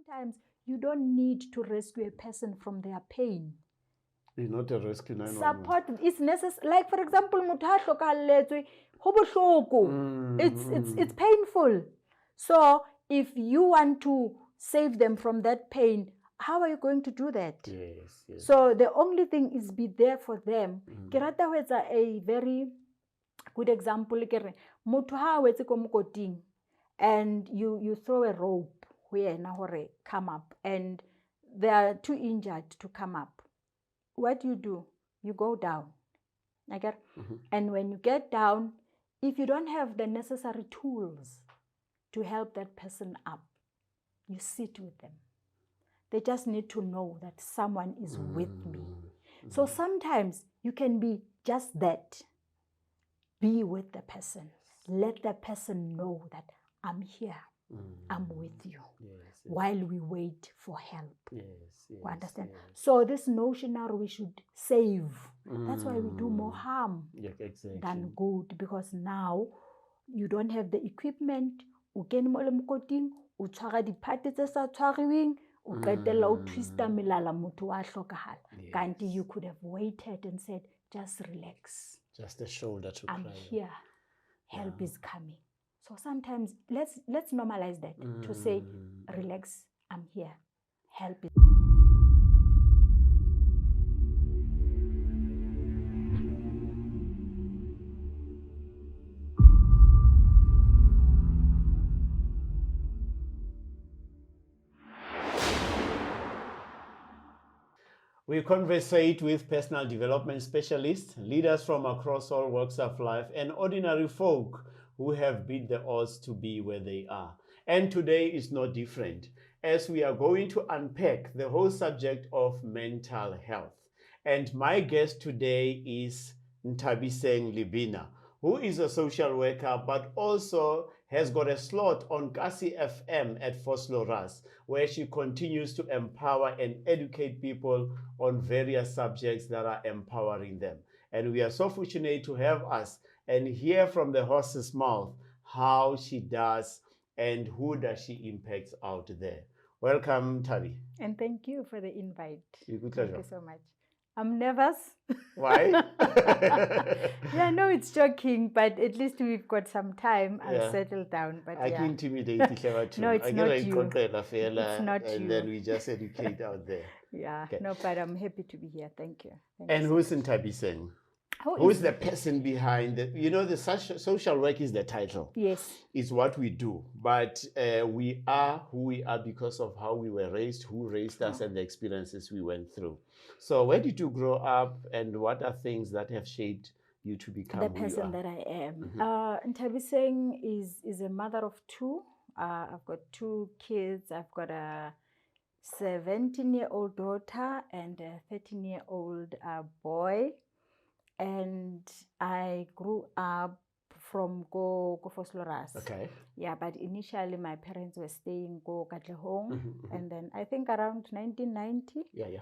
sometimes you don't need to rescue a person from their pain. You're not a rescue 911. Support is necessary. Like, for example, it's painful. So if you want to save them from that pain, how are you going to do that? Yes, yes. So the only thing is be there for them. Ke rata ho etsa a very good example ke re motho ha o etse ko mokoting and you throw a rope ho yena hore come up and they are too injured to come up. What do? You go down. Okay? And when you get down, if you don't have the necessary tools to help that person up, you sit with them. They just need to know that someone is with me. So sometimes you can be just that. Be with the person. Let the person know that I'm here. I'm with you. Yes, while we wait for help. yes, You understand? yes. So this notion now we should save. That's why we do more harm Exactly. than good, because now you don't have the equipment. O kene mo le mokoting, o tshwara diphathe tse sa tshwariweng, o qetella o twista melala motho wa hlokahala. Kanti you could have waited and said, just relax. Just a shoulder to I'm cry on. here. Help is coming. So sometimes let's normalize that to say, relax, I'm here. Help is. We conversate with personal development specialists, leaders from across all walks of life, and ordinary folk who have beat the odds to be where they are. And today is no different, as we are going to unpack the whole subject of mental health. And my guest today is Nthabiseng Lebina, who is a social worker, but also has got a slot on Kasi FM at Vosloorus, where she continues to empower and educate people on various subjects that are empowering them. And we are so fortunate to have us and hear from the horse's mouth how she does and who does she impact out there. Welcome, Tabi. And thank you for the invite. Thank you so much. I'm nervous. Why? Yeah, I know it's joking, but at least we've got some time. I'll settle down. But I can intimidate too. No, it's not you. It's not and you. then we just educate out there. Yeah, Okay. no, but I'm happy to be here. Thank you. And who's Nthabiseng? Who is the person behind the, the social work is the title. Yes. It's what we do. But we are who we are because of how we were raised, who raised us, and the experiences we went through. So where did you grow up, and what are things that have shaped you to become the who you person are? that I am? Nthabiseng is a mother of two. I've got two kids. I've got a 17-year-old daughter and a 13-year-old boy. And I grew up from Go Vosloorus. Okay. Yeah, but initially my parents were staying Go Katlehong, and then I think around 1990. Yeah.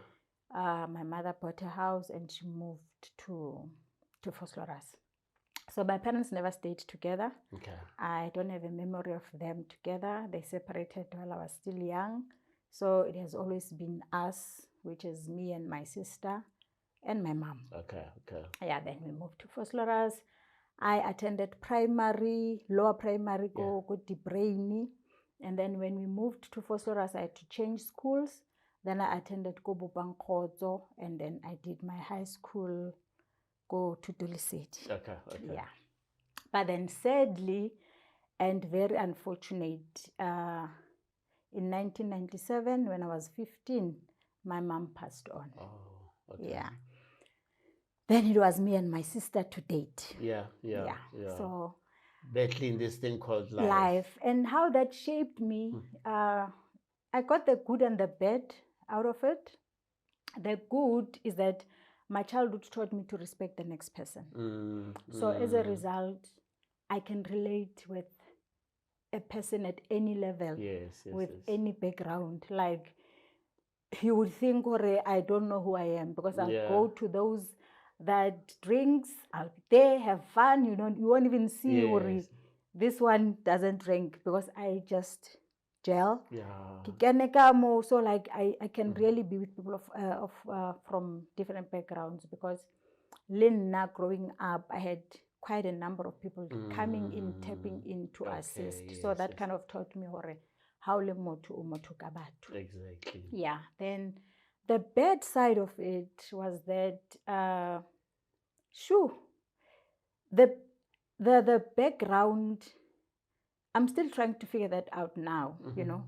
My mother bought a house and she moved to Vosloorus. So my parents never stayed together. Okay. I don't have a memory of them together. They separated while I was still young. So it has always been us, which is me and my sister and my mom. Okay. Yeah, then we moved to Vosloorus. I attended lower primary, go Diagnosing. And then when we moved to Vosloorus, I had to change schools. Then I attended go Bopangkotso, and then I did my high school, go to Duliseti. Okay. Yeah. But then sadly, and very unfortunate, in 1997, when I was 15, my mom passed on. Oh, okay. Yeah. Then it was me and my sister to date. Yeah. So battling this thing called life. Life. And how that shaped me, I got the good and the bad out of it. The good is that my childhood taught me to respect the next person. So as a result, I can relate with a person at any level, with any background. Like, you would think, I don't know who I am, because I'll go to those that drinks, I'll be there, have fun, you won't even see this one doesn't drink, because I just gel. Yeah. So like I can really be with people from different backgrounds, because Lynn, growing up, I had quite a number of people coming in, tapping in to assist. So that kind of taught me how le motho o motho ka batho. Exactly. Yeah. Then the bad side of it was that the background, I'm still trying to figure that out now,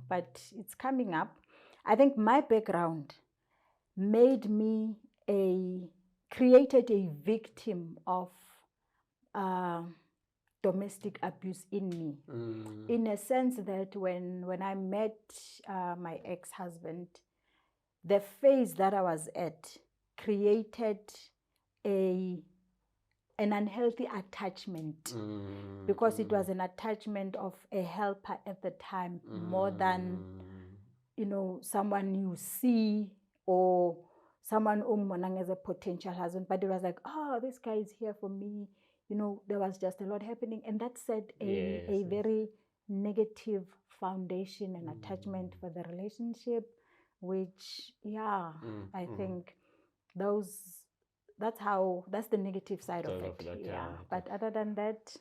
but it's coming up. I think my background made me created a victim of domestic abuse in me, in a sense that when I met my ex-husband, the phase that I was at created an unhealthy attachment, because it was an attachment of a helper at the time, more than someone you see or someone umonang as a potential husband. But it was like, oh, this guy is here for me. There was just a lot happening, and that set a very negative foundation and attachment for the relationship, which I think that's the negative side of it. But other than that,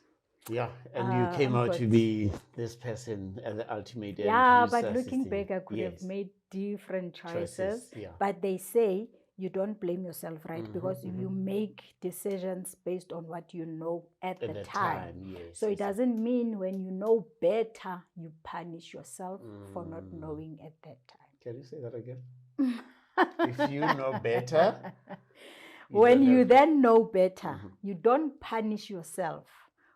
and you came out to be this person at the ultimate end. Yeah, but looking back, I could have made different choices. But they say you don't blame yourself, right? Because you make decisions based on what you know at the time. So it doesn't mean when you know better, you punish yourself for not knowing at that time. Can you say that again? If you know better. When you then know better, you don't punish yourself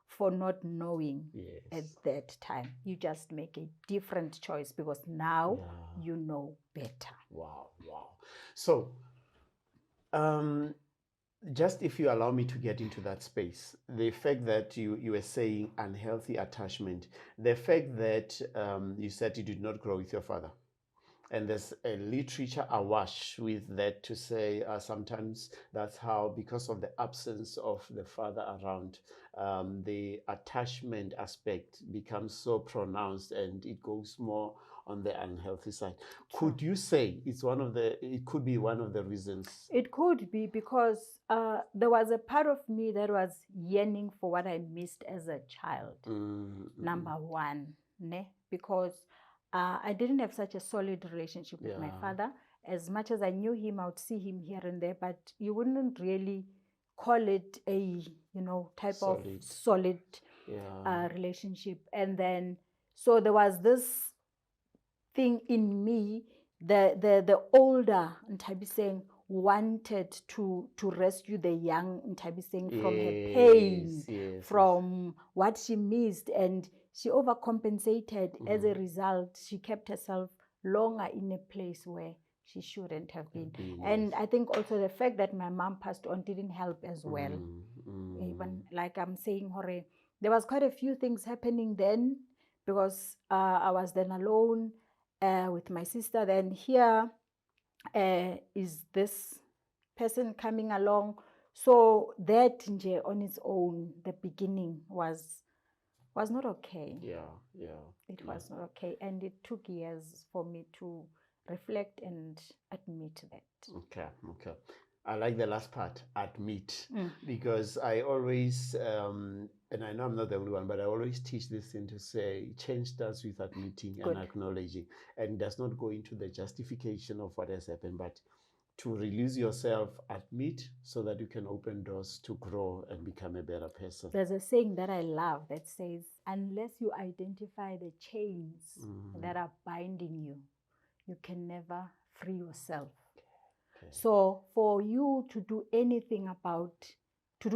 for not knowing at that time. You just make a different choice because now you know better. Wow. So, just if you allow me to get into that space, the fact that you were saying unhealthy attachment, the fact that you said you did not grow with your father, and there's a literature awash with that to say sometimes that's how, because of the absence of the father around, the attachment aspect becomes so pronounced and it goes more on the unhealthy side. Could you say it could be one of the reasons? It could be because there was a part of me that was yearning for what I missed as a child. Number one, because I didn't have such a solid relationship with my father. As much as I knew him, I would see him here and there, but you wouldn't really call it a type of solid relationship. And then so there was this thing in me, the older Nthabiseng wanted to rescue the young Nthabiseng from her pain, from what she missed, and she overcompensated. As a result, she kept herself longer in a place where she shouldn't have been. And I think also the fact that my mom passed on didn't help as well. Even like I'm saying, there was quite a few things happening then, because I was then alone with my sister. Then here is this person coming along. So that on its own, the beginning was not okay. It was not okay, and it took years for me to reflect and admit that. Okay. I like the last part, admit, because I always, and I know I'm not the only one, but I always teach this thing to say change starts with admitting and acknowledging, and does not go into the justification of what has happened, but to release yourself, admit, so that you can open doors to grow and become a better person. There's a saying that I love that says, unless you identify the chains that are binding you, you can never free yourself. So for you to do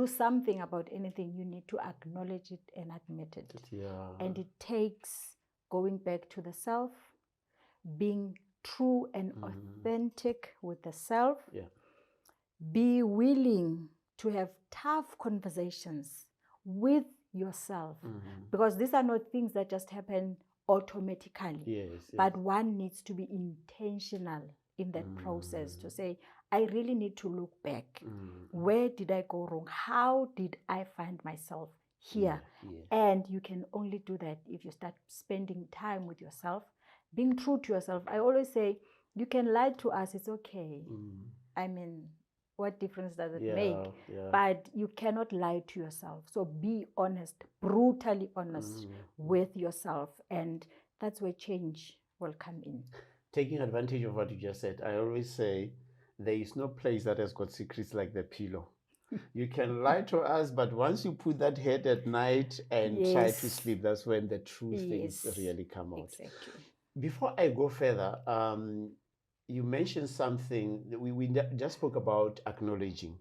something about anything, you need to acknowledge it and admit it. And it takes going back to the self, being true and authentic with the self. Be willing to have tough conversations with yourself, because these are not things that just happen automatically. But one needs to be intentional in that process to say, I really need to look back. Where did I go wrong? How did I find myself here? And you can only do that if you start spending time with yourself, being true to yourself. I always say, you can lie to us, it's okay. I mean, what difference does it make? But you cannot lie to yourself. So be honest, brutally honest with yourself. And that's where change will come in. Taking advantage of what you just said, I always say there is no place that has got secrets like the pillow. You can lie to us, but once you put that head at night and try to sleep, that's when the true things really come out. Exactly. Before I go further, you mentioned something that we just spoke about acknowledging.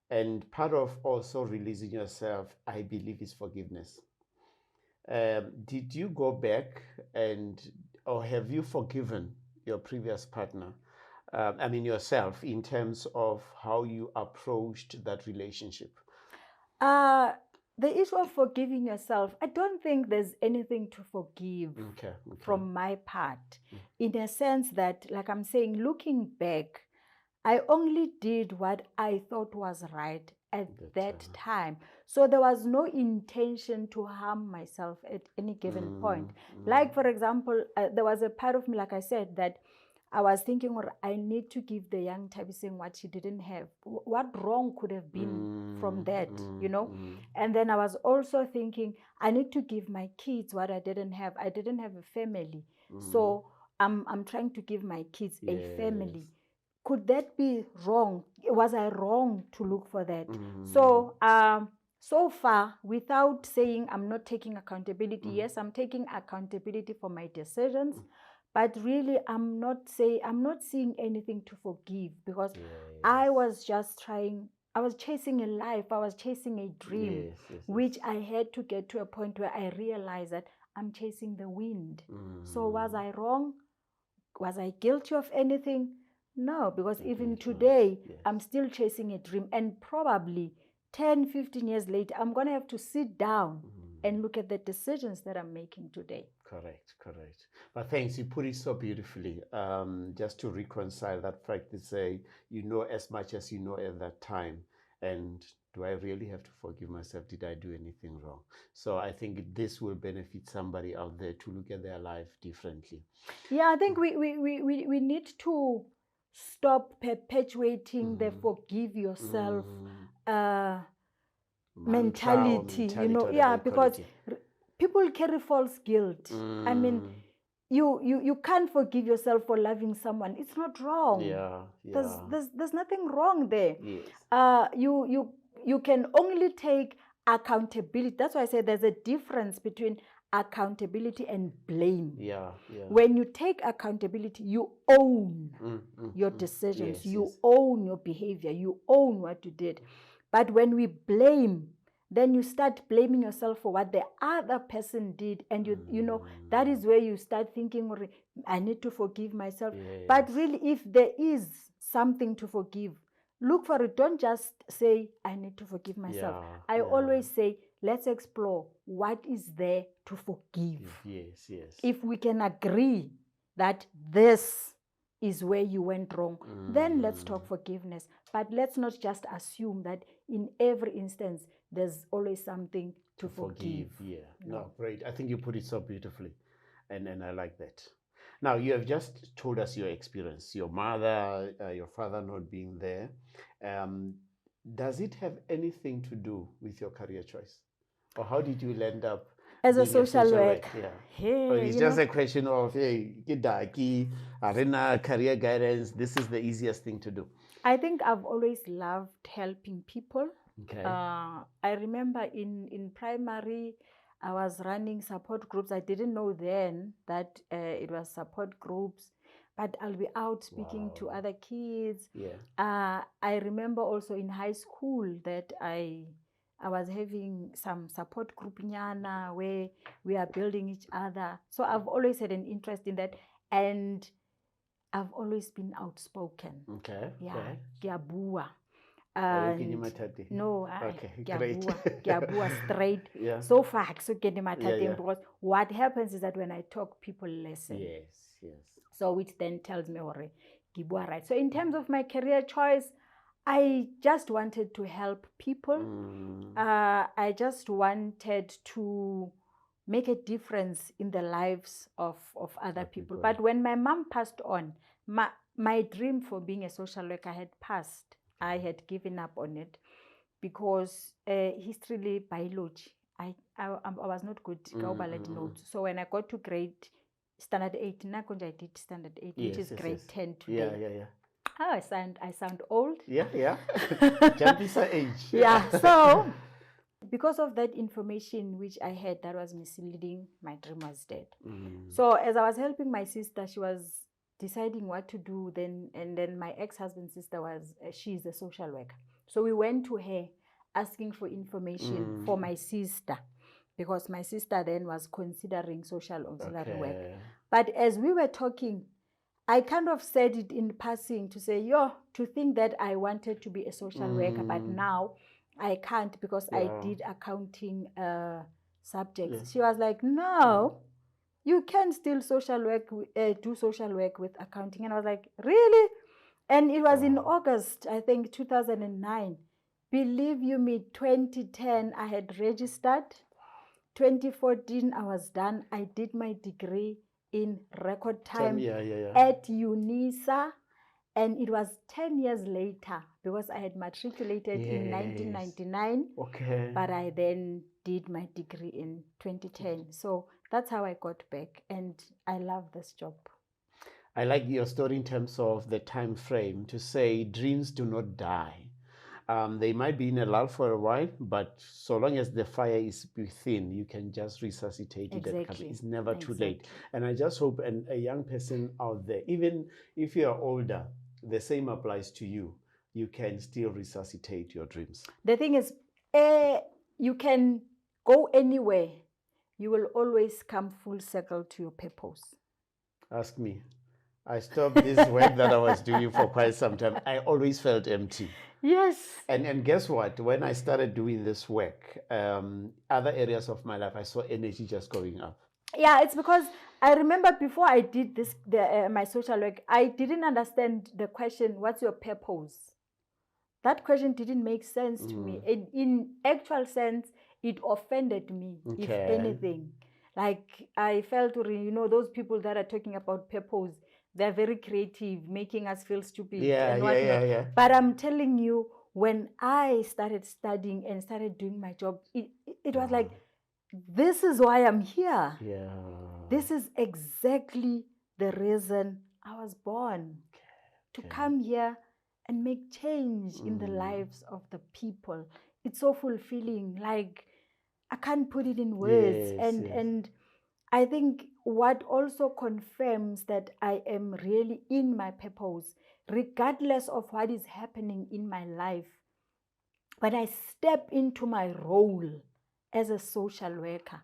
And part of also releasing yourself, I believe, is forgiveness. Did you go back or have you forgiven your previous partner? I mean, yourself, in terms of how you approached that relationship? The issue of forgiving yourself, I don't think there's anything to forgive from my part, in a sense that, like I'm saying, looking back, I only did what I thought was right at that time. So there was no intention to harm myself at any given point. Like, for example, there was a part of me, like I said, that I was thinking, or I need to give the young Nthabiseng what she didn't have. What wrong could have been from that, you know? And then I was also thinking, I need to give my kids what I didn't have. I didn't have a family. So I'm trying to give my kids a family. Could that be wrong? Was I wrong to look for that? So, so far, without saying I'm not taking accountability, yes, I'm taking accountability for my decisions. But really, I'm not seeing anything to forgive, because I was just I was chasing a life, I was chasing a dream, which I had to get to a point where I realized that I'm chasing the wind. So was I wrong? Was I guilty of anything? No, because even today, I'm still chasing a dream. And probably 10, 15 years later, I'm going to have to sit down and look at the decisions that I'm making today. Correct. But thanks, you put it so beautifully. Just to reconcile that fact to say, you know as much as you know at that time. And do I really have to forgive myself? Did I do anything wrong? So I think this will benefit somebody out there to look at their life differently. Yeah, I think we need to stop perpetuating the forgive yourself mentality, you know. Yeah, because people carry false guilt. I mean, you can't forgive yourself for loving someone. It's not wrong. There's nothing wrong there. You can only take accountability. That's why I say there's a difference between accountability and blame. When you take accountability, you own your decisions, you own your behavior, you own what you did. But when we blame, then you start blaming yourself for what the other person did, and you know, that is where you start thinking, I need to forgive myself. But really, if there is something to forgive, look for it. Don't just say, I need to forgive myself. I always say, let's explore what is there to forgive. If we can agree that this is where you went wrong, then let's talk forgiveness. But let's not just assume that in every instance, there's always something to forgive. No, great. I think you put it so beautifully. And I like that. Now, you have just told us your experience, your mother, your father not being there. Does it have anything to do with your career choice? Or how did you end up as a social worker? Or it's just a question of, hey, arena, career guidance, this is the easiest thing to do. I think I've always loved helping people. I remember in primary, I was running support groups. I didn't know then that it was support groups, but I'll be out speaking to other kids. I remember also in high school that I was having some support group nyana where we are building each other. So I've always had an interest in that, and I've always been outspoken. Kiabua. No, Kiabua straight. So far, because what happens is that when I talk, people listen. So which then tells me, Kibua right. So in terms of my career choice, I just wanted to help people. I just wanted to make a difference in the lives of other people. But when my mom passed on, my dream for being a social worker had passed. I had given up on it because history, biology, I was not good at notes. So when I got to standard 8, I did standard 8, which is grade 10 today. Oh, I sound old. Yeah. Nthabiseng age. Yeah. So because of that information which I had that was misleading, my dream was dead. So as I was helping my sister, she was deciding what to do then, and then my ex-husband's sister she's a social worker. So we went to her asking for information for my sister, because my sister then was considering social auxiliary work. But as we were talking, I kind of said it in passing to say, to think that I wanted to be a social worker, but now I can't because I did accounting subjects. She was like, no, you can still do social work with accounting. And I was like, really? And it was in August, I think, 2009. Believe you me, 2010, I had registered. 2014, I was done. I did my degree in record time at UNISA. And it was 10 years later, because I had matriculated in 1999. But I then did my degree in 2010. So that's how I got back. And I love this job. I like your story in terms of the time frame to say dreams do not die. They might be in a lull for a while, but so long as the fire is within, you can just resuscitate it. It's never too late. And I just hope a young person out there, even if you are older, the same applies to you. You can still resuscitate your dreams. The thing is, you can go anywhere. You will always come full circle to your purpose. Ask me. I stopped this work that I was doing for quite some time. I always felt empty. Yes. And guess what? When I started doing this work, other areas of my life, I saw energy just going up. Yeah, it's because I remember before I did this, my social work, I didn't understand the question, what's your purpose? That question didn't make sense to me. In actual sense, it offended me, if anything. Like, I felt, those people that are talking about purpose, they're very creative, making us feel stupid and whatnot. But I'm telling you, when I started studying and started doing my job, it was like, this is why I'm here. This is exactly the reason I was born. To come here and make change in the lives of the people. It's so fulfilling. Like, I can't put it in words. And I think what also confirms that I am really in my purpose, regardless of what is happening in my life, when I step into my role as a social worker,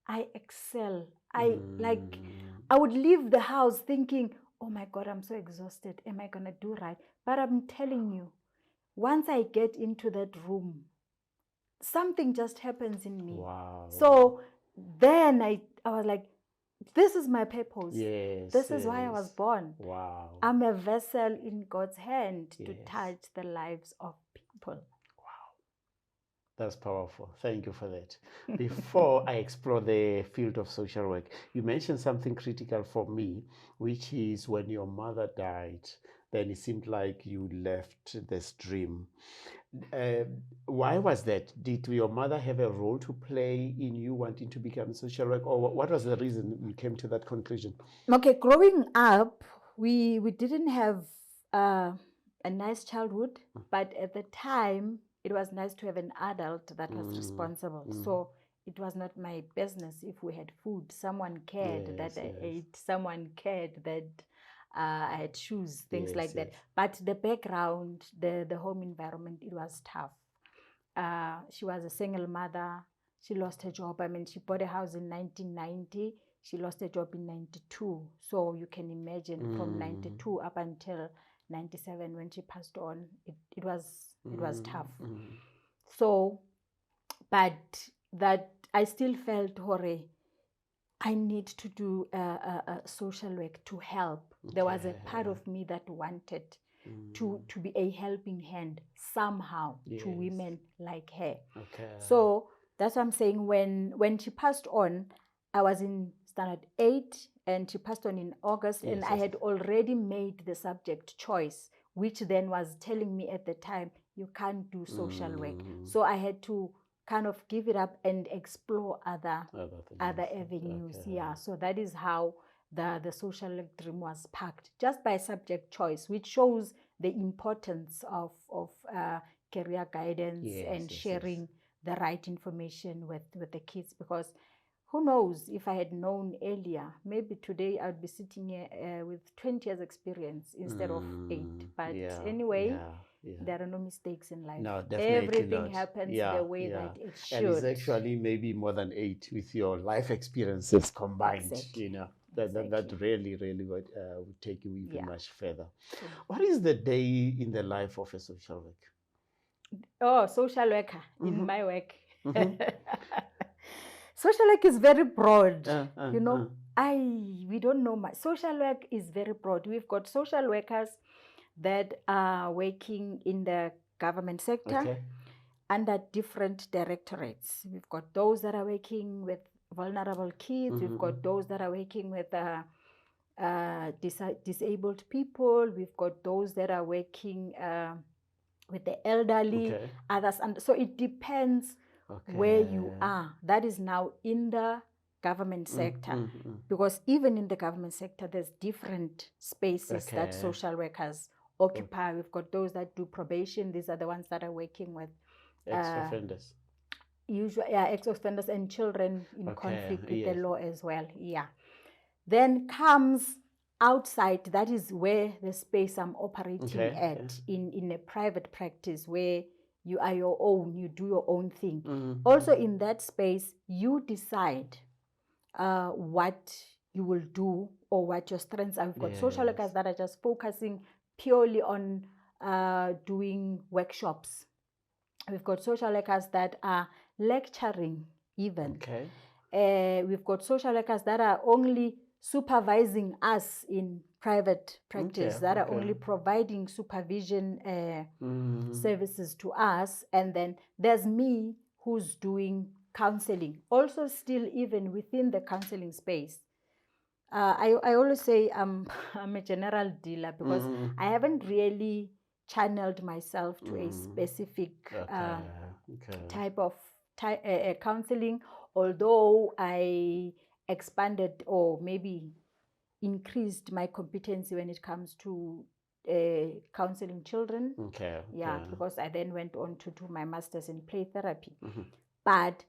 I excel. I would leave the house thinking, oh my God, I'm so exhausted. Am I going to do right? But I'm telling you, once I get into that room, something just happens in me. So then I was like, this is my purpose. This is why I was born. I'm a vessel in God's hand to touch the lives of people. That's powerful. Thank you for that. Before I explore the field of social work, you mentioned something critical for me, which is when your mother died, then it seemed like you left this dream. Why was that? Did your mother have a role to play in you wanting to become a social worker, or what was the reason you came to that conclusion? Okay, growing up, we didn't have a nice childhood, but at the time, it was nice to have an adult that was responsible. So it was not my business if we had food. Someone cared that I ate. Someone cared that I had shoes, things like that. But the background, the home environment, it was tough. She was a single mother. She lost her job. I mean, she bought a house in 1990. She lost her job in 92. So you can imagine from 92 up until 97 when she passed on, it was tough. So, but that I still felt, Hore, I need to do a social work to help. There was a part of me that wanted to be a helping hand somehow to women like her. So that's what I'm saying. When she passed on, I was in standard 8 and she passed on in August, Yes, and I yes, had already made the subject choice, which then was telling me at the time, you can't do social work. So I had to kind of give it up and explore other avenues. Okay. Yeah, so that is how the social work dream was packed, just by subject choice, which shows the importance of career guidance and sharing the right information with the kids, because who knows, if I had known earlier, maybe today I would be sitting here with 20 years experience instead of 8. But anyway, there are no mistakes in life. No, definitely Everything not. happens the way that it should. And it's actually maybe more than 8 with your life experiences combined. Exactly. You know, that really would take you even much further. True. What is the day in the life of a social worker? Oh, social worker in my work. Social work is very broad. You know, we don't know much. Social work is very broad. We've got social workers that are working in the government sector under different directorates. We've got those that are working with vulnerable kids. We've got those that are working with disabled people. We've got those that are working with the elderly, others. And so it depends where you are. That is now in the government sector. Because even in the government sector, there's different spaces that social workers occupy. We've got those that do probation. These are the ones that are working with ex-offenders. Usually, ex-offenders and children in conflict with the law as well. Yeah. Then comes outside, that is where the space I'm operating at, in a private practice where you are your own, you do your own thing. Also in that space, you decide what you will do or what your strengths are. We've got social workers that are just focusing purely on doing workshops. We've got social workers that are lecturing even. We've got social workers that are only supervising us in private practice, that are only providing supervision services to us. And then there's me who's doing counseling. Also still even within the counseling space. I always say I'm a general dealer because I haven't really channeled myself to a specific type of counseling, although I expanded or maybe increased my competency when it comes to counseling children. Because I then went on to do my master's in play therapy. But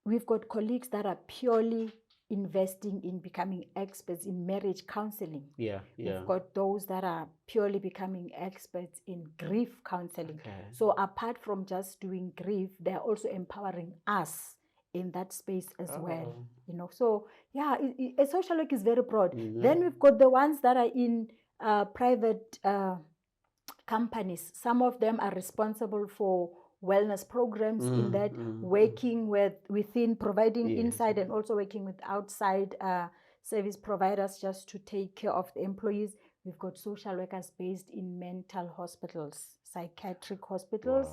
we've got colleagues that are purely investing in becoming experts in marriage counseling. We've got those that are purely becoming experts in grief counseling. So apart from just doing grief, they're also empowering us in that space as well. You know, so a social work is very broad. Then we've got the ones that are in private companies. Some of them are responsible for wellness programs in that, working within providing inside and also working with outside service providers just to take care of the employees. We've got social workers based in mental hospitals, psychiatric hospitals.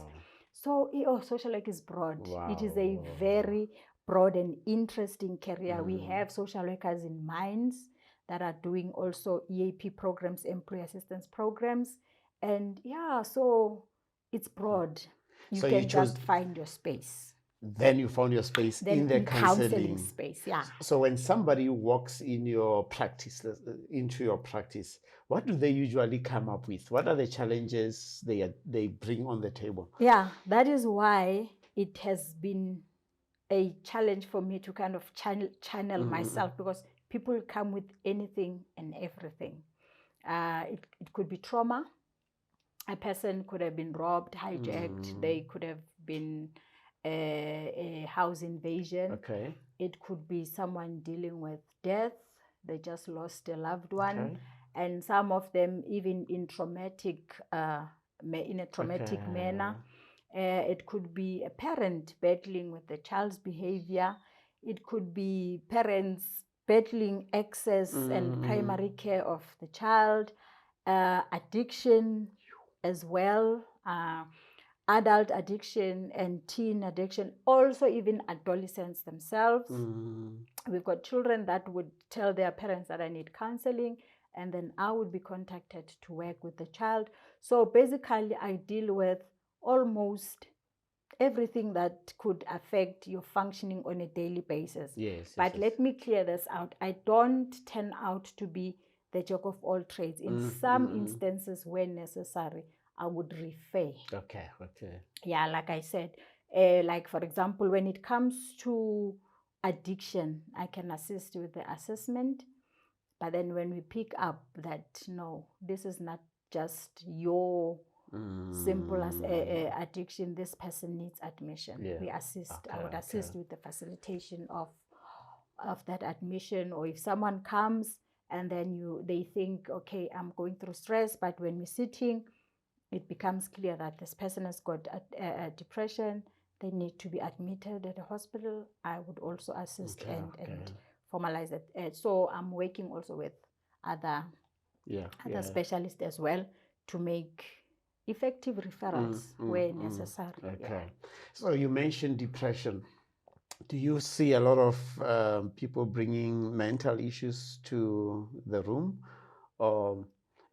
So social work is broad. It is a very broad and interesting career. We have social workers in mines that are doing also EAP programs, employee assistance programs. And so it's broad. You can just find your space. Then you found your space in the counseling space. So when somebody walks in your practice, into your practice, what do they usually come up with? What are the challenges they bring on the table? That is why it has been a challenge for me to kind of channel myself, because people come with anything and everything. It could be trauma. A person could have been robbed, hijacked. They could have been a house invasion. It could be someone dealing with death. They just lost a loved one. And some of them even in a traumatic manner. It could be a parent battling with the child's behavior. It could be parents battling access and primary care of the child. Addiction as well. adult addiction and teen addiction, also even adolescents themselves. We've got children that would tell their parents that I need counseling, and then I would be contacted to work with the child. So basically, I deal with almost everything that could affect your functioning on a daily basis. Yes. But let me clear this out. I don't turn out to be the jack of all trades. In some instances, when necessary, I would refer. Okay. Yeah, like I said, like for example, when it comes to addiction, I can assist with the assessment. But then when we pick up that, no, this is not just your simple as addiction, this person needs admission. We assist. I would assist with the facilitation of that admission. Or if someone comes and then they think, okay, I'm going through stress, but when we're sitting, it becomes clear that this person has got a depression, they need to be admitted at the hospital, I would also assist and formalize it. So I'm working also with other specialists as well to make effective referrals where necessary. Okay. So you mentioned depression. Do you see a lot of people bringing mental issues to the room?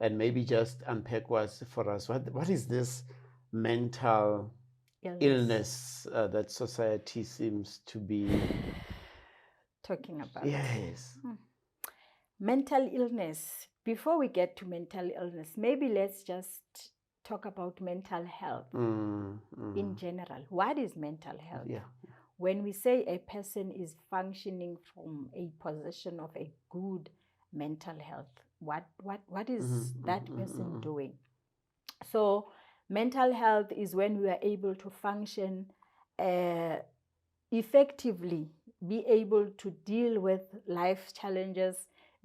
And maybe just unpack for us, what is this mental illness that society seems to be talking about? Yes. Mental illness. Before we get to mental illness, maybe let's just talk about mental health in general. What is mental health? When we say a person is functioning from a position of a good mental health, what is that person doing? So mental health is when we are able to function effectively, be able to deal with life challenges,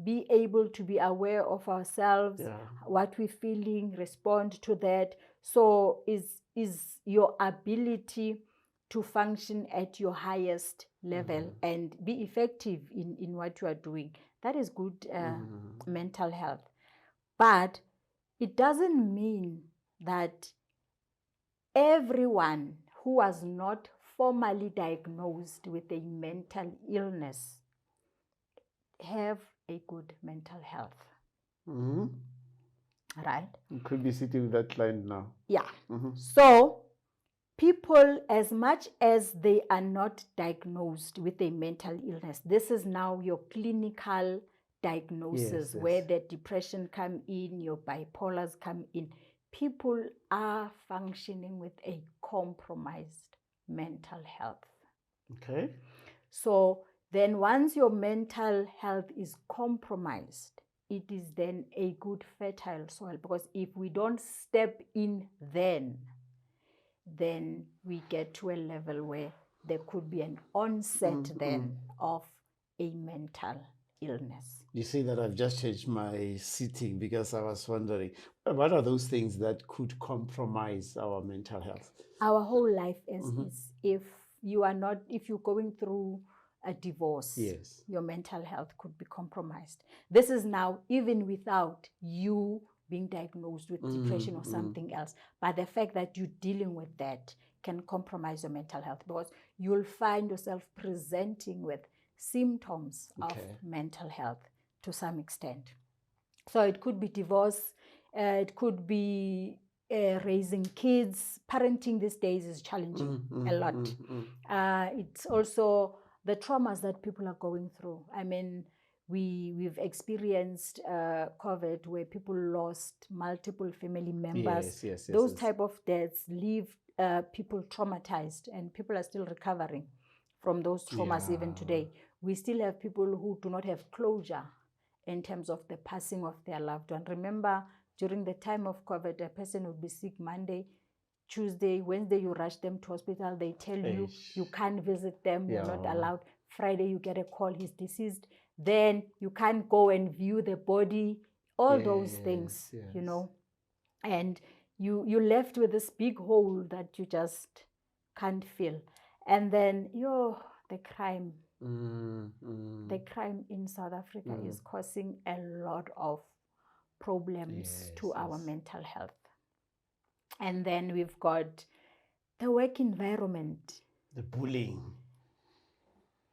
be able to be aware of ourselves, what we're feeling, respond to that. So is your ability to function at your highest level and be effective in what you are doing. That is good mental health. But it doesn't mean that everyone who was not formally diagnosed with a mental illness have a good mental health. Right? You could be sitting with that client now. Yeah. So people, as much as they are not diagnosed with a mental illness, this is now your clinical diagnosis, where the depression come in, your bipolars come in. People are functioning with a compromised mental health. Okay. So then once your mental health is compromised, it is then a good fertile soil, because if we don't step in then we get to a level where there could be an onset of a mental illness. You see that I've just changed my sitting because I was wondering, what are those things that could compromise our mental health? Our whole life is if you're going through a divorce, your mental health could be compromised. This is now even without you being diagnosed with depression or something else. But the fact that you're dealing with that can compromise your mental health, because you'll find yourself presenting with symptoms of mental health to some extent. So it could be divorce, it could be raising kids. Parenting these days is challenging a lot. It's also the traumas that people are going through. I mean, we've experienced COVID, where people lost multiple family members. Those type of deaths leave people traumatized, and people are still recovering from those traumas even today. We still have people who do not have closure in terms of the passing of their loved one. Remember, during the time of COVID, a person would be sick Monday, Tuesday, Wednesday, you rush them to hospital. They tell you you can't visit them, you're not allowed. Friday, you get a call, he's deceased. Then you can't go and view the body, all those things, you know. And you're left with this big hole that you just can't fill. And then the crime. The crime in South Africa is causing a lot of problems to our mental health. And then we've got The work environment. The bullying.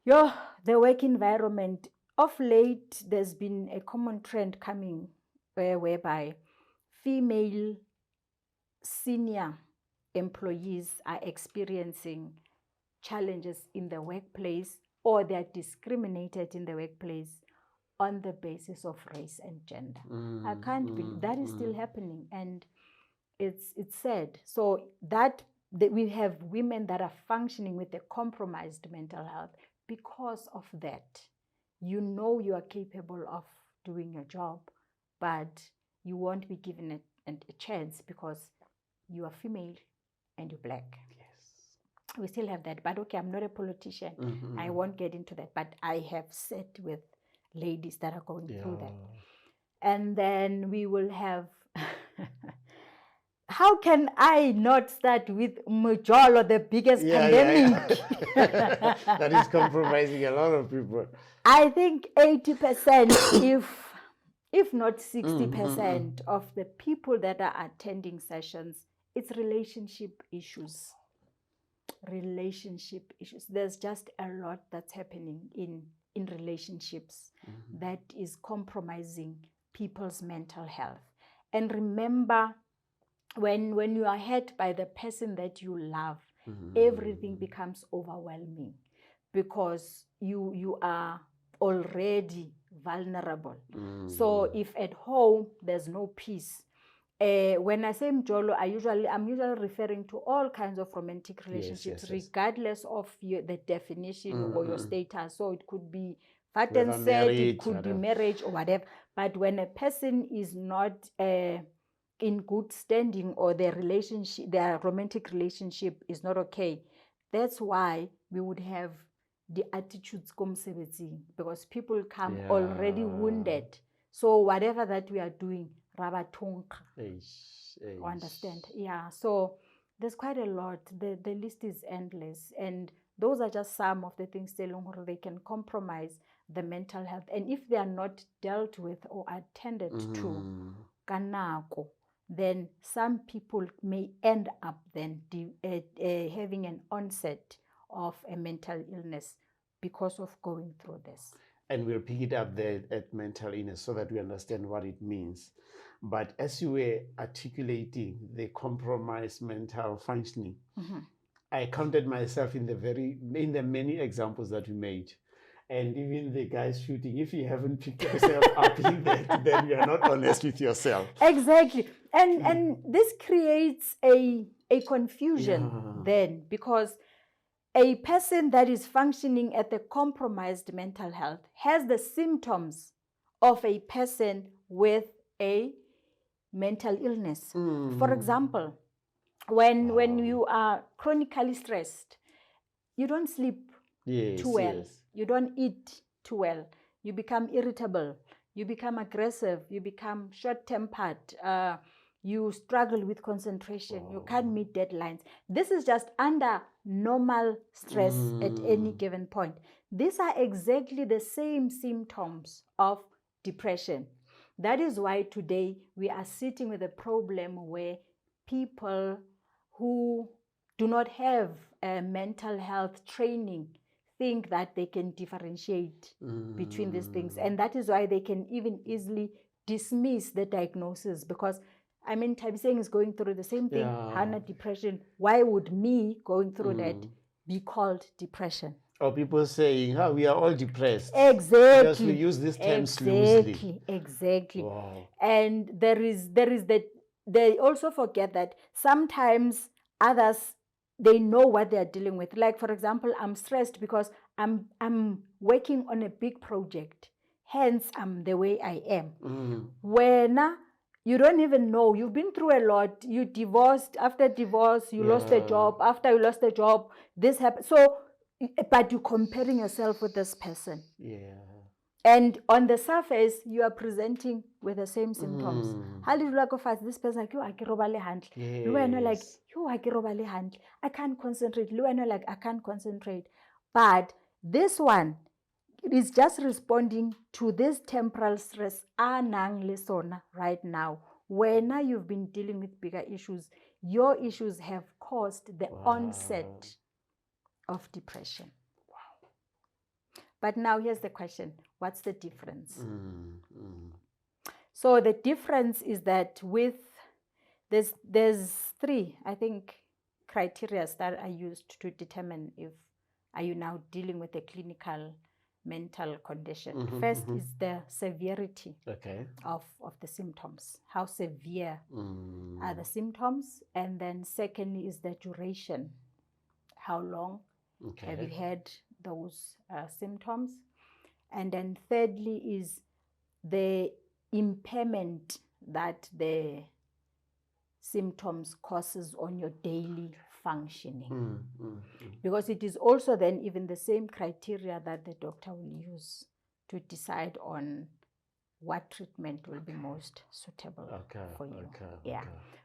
The work environment. Of late, there's been a common trend coming whereby female senior employees are experiencing challenges in the workplace, or they're discriminated in the workplace on the basis of race and gender. I can't believe that is still happening, and it's sad. So that we have women that are functioning with a compromised mental health because of that. You know you are capable of doing your job, but you won't be given a chance because you are female and you're black. Yes. We still have that, but okay, I'm not a politician. I won't get into that, but I have sat with ladies that are going through that. And then we will have how can I not start with Mujolo, the biggest pandemic? That is compromising a lot of people. I think 80%, if not 60% of the people that are attending sessions, it's relationship issues. Relationship issues. There's just a lot that's happening in relationships that is compromising people's mental health. And remember, when you are hurt by the person that you love, everything becomes overwhelming because you are already vulnerable. So if at home there's no peace, when I say mjolo, I'm usually referring to all kinds of romantic relationships, regardless of the definition or your status. So it could be fat and sad, it could be marriage or whatever. But when a person is not in good standing, or their romantic relationship is not okay, that's why we would have the attitudes komsebenzing, because people come already wounded. So whatever that we are doing, understand? Yeah. So there's quite a lot. The list is endless, and those are just some of the things they can compromise the mental health. And if they are not dealt with or attended to, kanako, then some people may end up then having an onset of a mental illness because of going through this. And we'll pick it up there at mental illness so that we understand what it means. But as you were articulating the compromised mental functioning, I counted myself in the many examples that you made. And even the guys shooting, if you haven't picked yourself up in that, then you are not honest with yourself. Exactly. And this creates a confusion then, because a person that is functioning at the compromised mental health has the symptoms of a person with a mental illness. For example, when you are chronically stressed, you don't sleep too well. You don't eat too well. You become irritable. You become aggressive. You become short-tempered. You struggle with concentration. You can't meet deadlines. This is just under normal stress at any given point. These are exactly the same symptoms of depression. That is why today we are sitting with a problem where people who do not have mental health training think that they can differentiate between these things. And that is why they can even easily dismiss the diagnosis, because Nthabiseng is going through the same thing, Hannah, depression. Why would me going through that be called depression? Or people saying, we are all depressed. Exactly. Because we use these terms loosely. Exactly. Wow. And there is that they also forget that sometimes others, they know what they are dealing with. Like, for example, I'm stressed because I'm working on a big project. Hence, I'm the way I am. When you don't even know, you've been through a lot. You divorced. After divorce, you lost a job. After you lost a job, this happened. So, but you're comparing yourself with this person. And on the surface, you are presenting with the same symptoms. How did you like of us? This person like, I can't concentrate. Like, I can't concentrate. But this one is just responding to this temporal stress right now, when you've been dealing with bigger issues, your issues have caused the onset of depression. But now here's the question, what's the difference? So the difference is that with, there's 3, I think, criteria that are used to determine if are you now dealing with a clinical mental condition. First is the severity of the symptoms. How severe are the symptoms? And then secondly is the duration. How long have you had those symptoms? And then thirdly is the impairment that the symptoms causes on your daily functioning. Because it is also then even the same criteria that the doctor will use to decide on what treatment will be most suitable for you.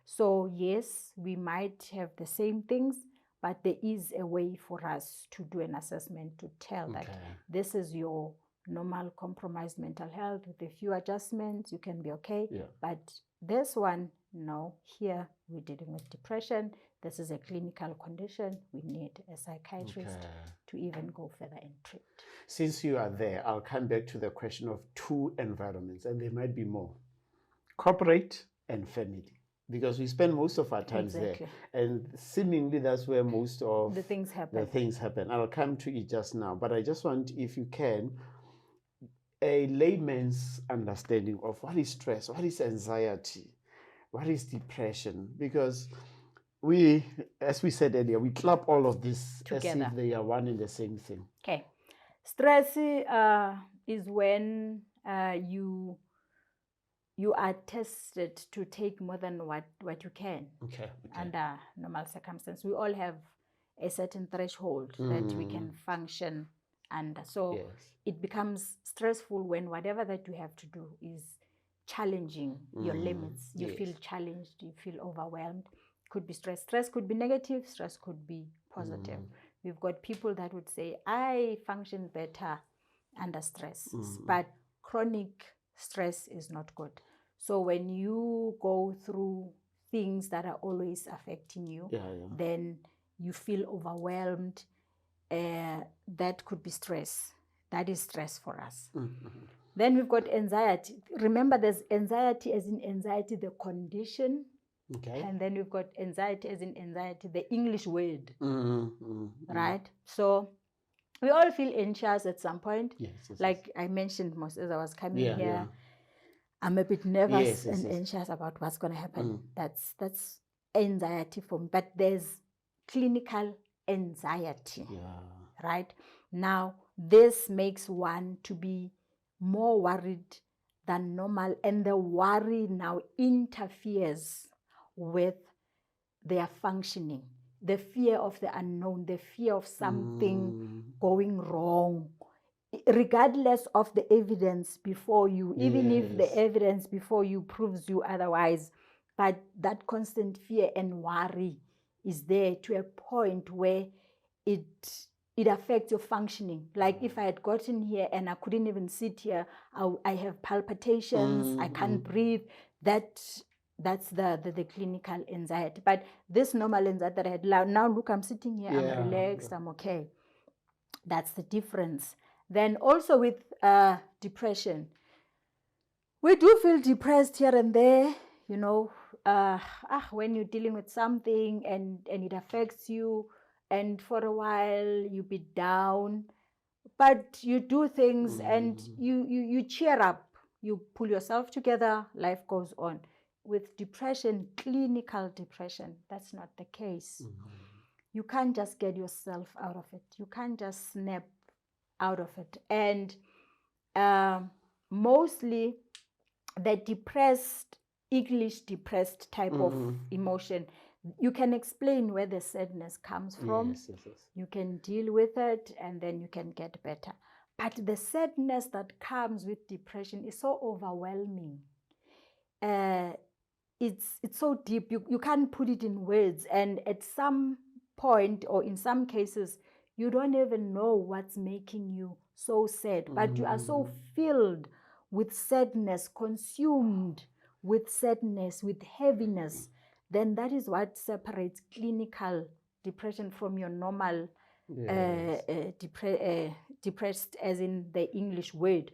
So yes, we might have the same things, but there is a way for us to do an assessment to tell that this is your normal compromised mental health with a few adjustments, you can be okay. But this one, no, here we're dealing with depression. This is a clinical condition. We need a psychiatrist to even go further and treat. Since you are there, I'll come back to the question of 2 environments, and there might be more. Corporate and family. Because we spend most of our time there. And seemingly that's where most of the things happen. I'll come to it just now. But I just want, if you can, a layman's understanding of what is stress, what is anxiety, what is depression. Because we, as we said earlier, we club all of this together as if they are one and the same thing. Okay. Stress is when you are tested to take more than what you can under normal circumstances. We all have a certain threshold that we can function under. So it becomes stressful when whatever that you have to do is challenging your limits. You feel challenged, you feel overwhelmed. Could be stress. Stress could be negative, stress could be positive. We've got people that would say, I function better under stress, but chronic stress is not good. So when you go through things that are always affecting you, then you feel overwhelmed. That could be stress. That is stress for us. Then we've got anxiety. Remember, there's anxiety as in anxiety, the condition. And then we've got anxiety as in anxiety, the English word. Right? So we all feel anxious at some point. Like I mentioned most as I was coming here. I'm a bit nervous and anxious about what's going to happen. That's anxiety for me. But there's clinical anxiety. Right? Now, this makes one to be more worried than normal. And the worry now interferes with their functioning. The fear of the unknown, the fear of something going wrong, regardless of the evidence before you, even if the evidence before you proves you otherwise. But that constant fear and worry is there to a point where it affects your functioning. Like if I had gotten here and I couldn't even sit here, I have palpitations, I can't breathe. That's the clinical anxiety. But this normal anxiety that I had, now look, I'm sitting here, I'm relaxed, I'm okay. That's the difference. Then also with depression, we do feel depressed here and there, you know, when you're dealing with something and it affects you, and for a while you be down, but you do things and you cheer up, you pull yourself together, life goes on. With depression, clinical depression, that's not the case. You can't just get yourself out of it. You can't just snap out of it. And mostly the depressed, English depressed type of emotion, you can explain where the sadness comes from. You can deal with it and then you can get better. But the sadness that comes with depression is so overwhelming. It's so deep, you can't put it in words, and at some point or in some cases you don't even know what's making you so sad, but you are so filled with sadness, consumed with sadness, with heaviness, then that is what separates clinical depression from your normal depressed, as in the English word.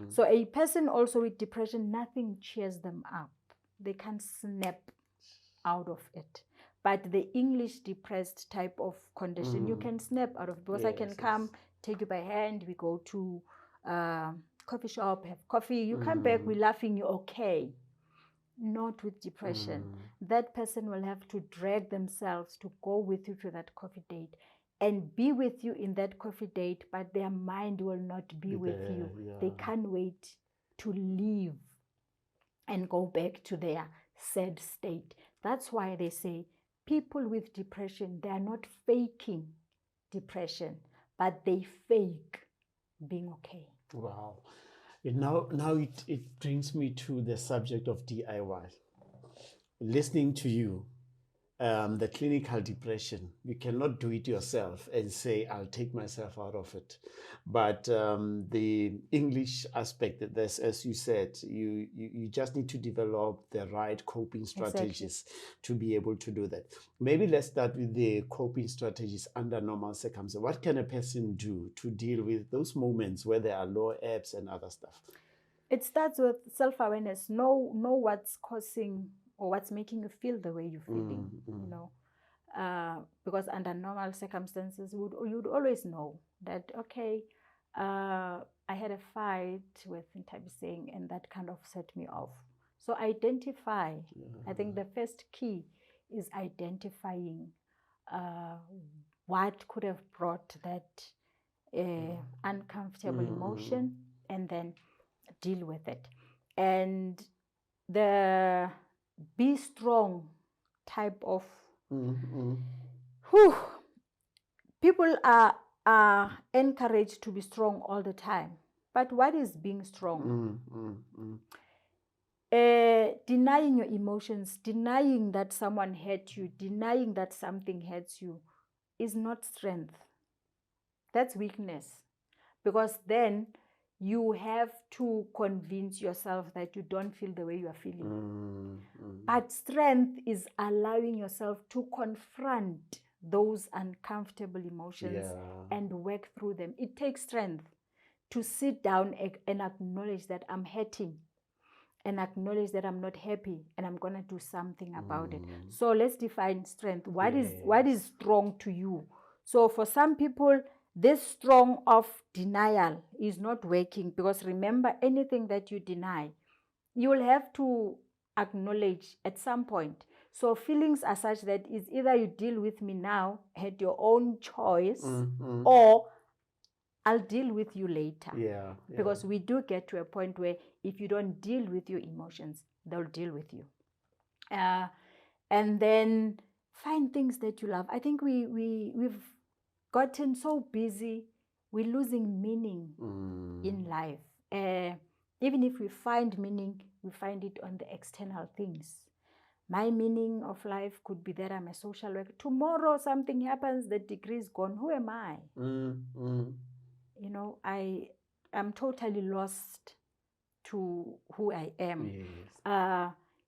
So a person also with depression, nothing cheers them up. They can't snap out of it. But the English depressed type of condition, you can snap out of, because I can come, take you by hand, we go to coffee shop, have coffee, you come back, we're laughing, you're okay. Not with depression. That person will have to drag themselves to go with you to that coffee date and be with you in that coffee date, but their mind will not be with you. They can't wait to leave and go back to their sad state. That's why they say people with depression, they are not faking depression, but they fake being okay. Wow. Now it brings me to the subject of DIY. Listening to you, the clinical depression, you cannot do it yourself and say, I'll take myself out of it. But the English aspect, this, as you said, you just need to develop the right coping strategies to be able to do that. Maybe let's start with the coping strategies under normal circumstances. What can a person do to deal with those moments where there are low ebbs and other stuff? It starts with self-awareness. Know what's causing or what's making you feel the way you're feeling, you know. Because under normal circumstances, you'd always know that, okay, I had a fight with Nthabiseng and that kind of set me off. So identify. I think the first key is identifying what could have brought that uncomfortable emotion, and then deal with it. And the be strong type of people are encouraged to be strong all the time. But what is being strong? Denying your emotions, denying that someone hurt you, denying that something hurts you is not strength. That's weakness. Because then you have to convince yourself that you don't feel the way you are feeling. But strength is allowing yourself to confront those uncomfortable emotions and work through them. It takes strength to sit down and acknowledge that I'm hurting, and acknowledge that I'm not happy, and I'm going to do something about it. So let's define strength. What is strong to you? So for some people, this strong of denial is not working, because remember, anything that you deny, you will have to acknowledge at some point. So feelings are such that it's either you deal with me now at your own choice, or I'll deal with you later. Because we do get to a point where if you don't deal with your emotions, they'll deal with you. And then find things that you love. I think we've gotten so busy, we're losing meaning in life. Even if we find meaning, we find it on the external things. My meaning of life could be that I'm a social worker. Tomorrow something happens, the degree is gone. Who am I? You know, I am totally lost to who I am.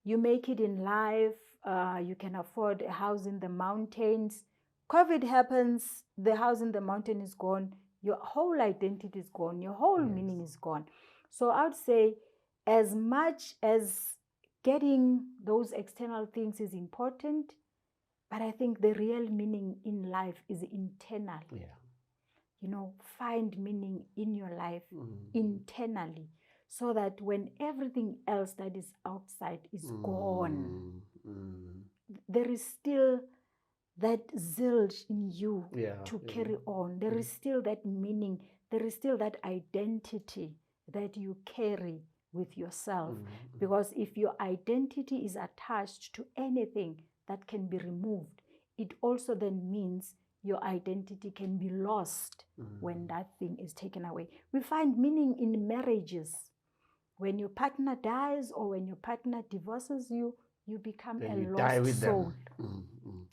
You make it in life, you can afford a house in the mountains. COVID happens, the house in the mountain is gone, your whole identity is gone, your whole meaning is gone. So I would say, as much as getting those external things is important, but I think the real meaning in life is internal. You know, find meaning in your life internally, so that when everything else that is outside is gone, there is still that zilch in you to carry on. There is still that meaning. There is still that identity that you carry with yourself. Because if your identity is attached to anything that can be removed, it also then means your identity can be lost when that thing is taken away. We find meaning in marriages. When your partner dies or when your partner divorces you, you become a lost soul.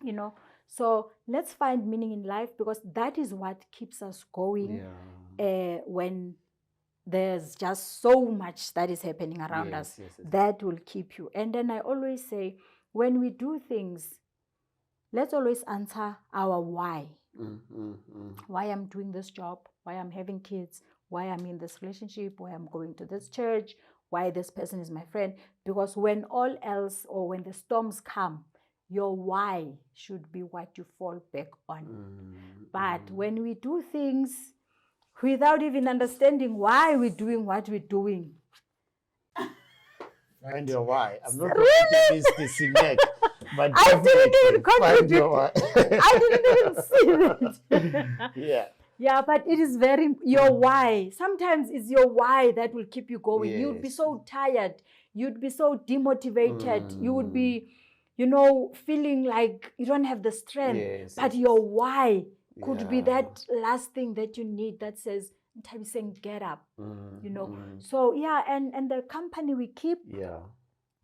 You know, so let's find meaning in life, because that is what keeps us going when there's just so much that is happening around us that will keep you. And then I always say, when we do things, let's always answer our why. Why I'm doing this job, why I'm having kids, why I'm in this relationship, why I'm going to this church, why this person is my friend. Because when all else, or when the storms come, your why should be what you fall back on. But when we do things without even understanding why we're doing what we're doing. Find your why. I'm not going to miss this neck, but I didn't even find your why. I didn't even see that. Yeah. Yeah, but it is your why. Sometimes it's your why that will keep you going. Yes. You'd be so tired. You'd be so demotivated. You would be, feeling like you don't have the strength. Yes, but your why could be that last thing that you need that says, Nthabiseng, get up. So and the company we keep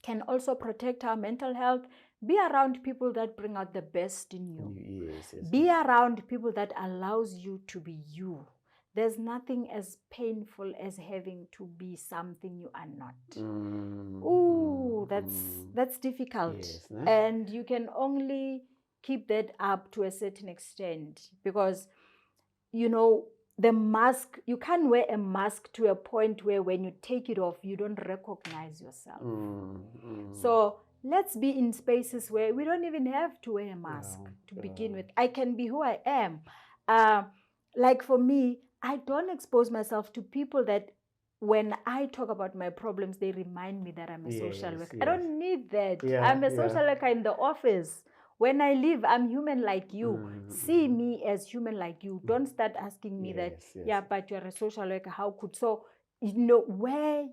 can also protect our mental health. Be around people that bring out the best in you. Be around people that allows you to be you. There's nothing as painful as having to be something you are not. Ooh, that's difficult. Yes, and you can only keep that up to a certain extent, because the mask, you can't wear a mask to a point where when you take it off, you don't recognize yourself. So let's be in spaces where we don't even have to wear a mask to begin with. I can be who I am. Like for me, I don't expose myself to people that when I talk about my problems, they remind me that I'm a social worker. I don't need that. I'm a social worker in the office. When I leave, I'm human like you. See me as human like you. Don't start asking me but you're a social worker. How could? So, where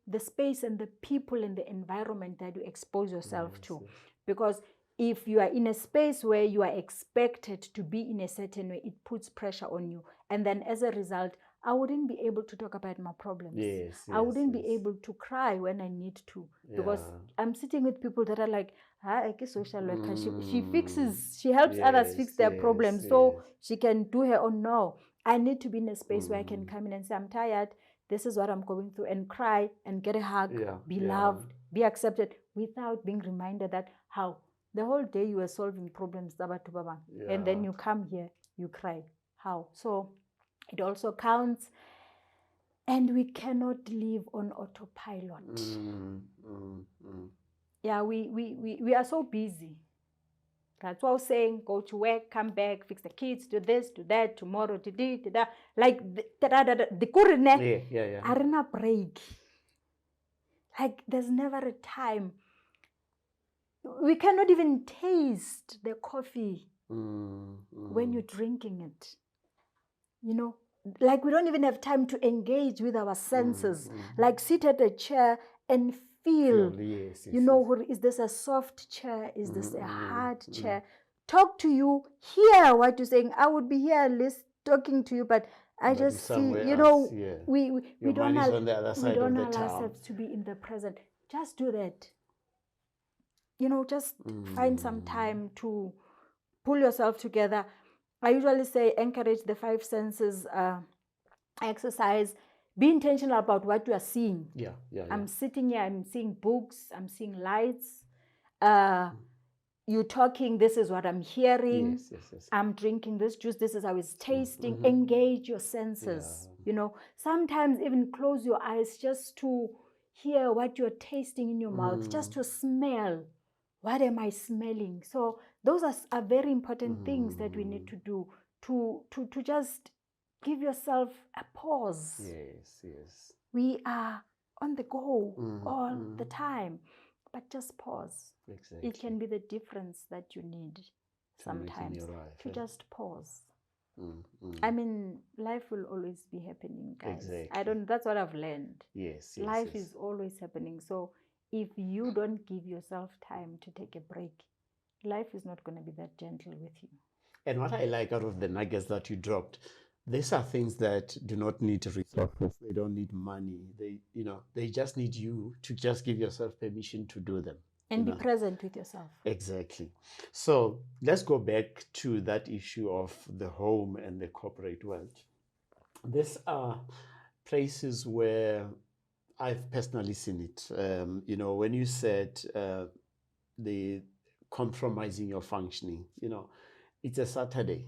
the space and the people and the environment that you expose yourself to. Because if you are in a space where you are expected to be in a certain way, it puts pressure on you. And then as a result, I wouldn't be able to talk about my problems. I wouldn't be able to cry when I need to, because I'm sitting with people that are like, I guess social worker. She helps others fix their problems so she can do her own. No, I need to be in a space where I can come in and say, I'm tired. This is what I'm going through, and cry and get a hug, be loved, be accepted, without being reminded that how the whole day you were solving problems, and then you come here, you cry. How? So it also counts, and we cannot live on autopilot. Yeah, we are so busy. That's why I was saying, go to work, come back, fix the kids, do this, do that, tomorrow, da-da. Like, the kurine, arena break. Like, there's never a time. We cannot even taste the coffee when you're drinking it. Like we don't even have time to engage with our senses. Like sit at a chair and feel, is this a soft chair? Is this a hard chair? Talk to you, hear what you're saying. I would be here talking to you, but I just see, we don't allow ourselves to be in the present. Just do that. Just find some time to pull yourself together. I usually say encourage the 5 senses exercise. Be intentional about what you are seeing. I'm sitting here, I'm seeing books, I'm seeing lights. You're talking, this is what I'm hearing. I'm drinking this juice, this is how it's tasting. Engage your senses. Sometimes even close your eyes just to hear what you're tasting in your mouth, just to smell. What am I smelling? So those are very important things that we need to do to just give yourself a pause. We are on the go all the time, but just pause. Exactly. It can be the difference that you need sometimes to just pause. I mean, life will always be happening, guys. Exactly. That's what I've learned. Life is always happening. So if you don't give yourself time to take a break, life is not going to be that gentle with you. And what I like out of the nuggets that you dropped, these are things that do not need resources. They don't need money. They just need you to just give yourself permission to do them. And be present with yourself. Exactly. So let's go back to that issue of the home and the corporate world. These are places where I've personally seen it. You know, when you said the compromising your functioning, you know, it's a Saturday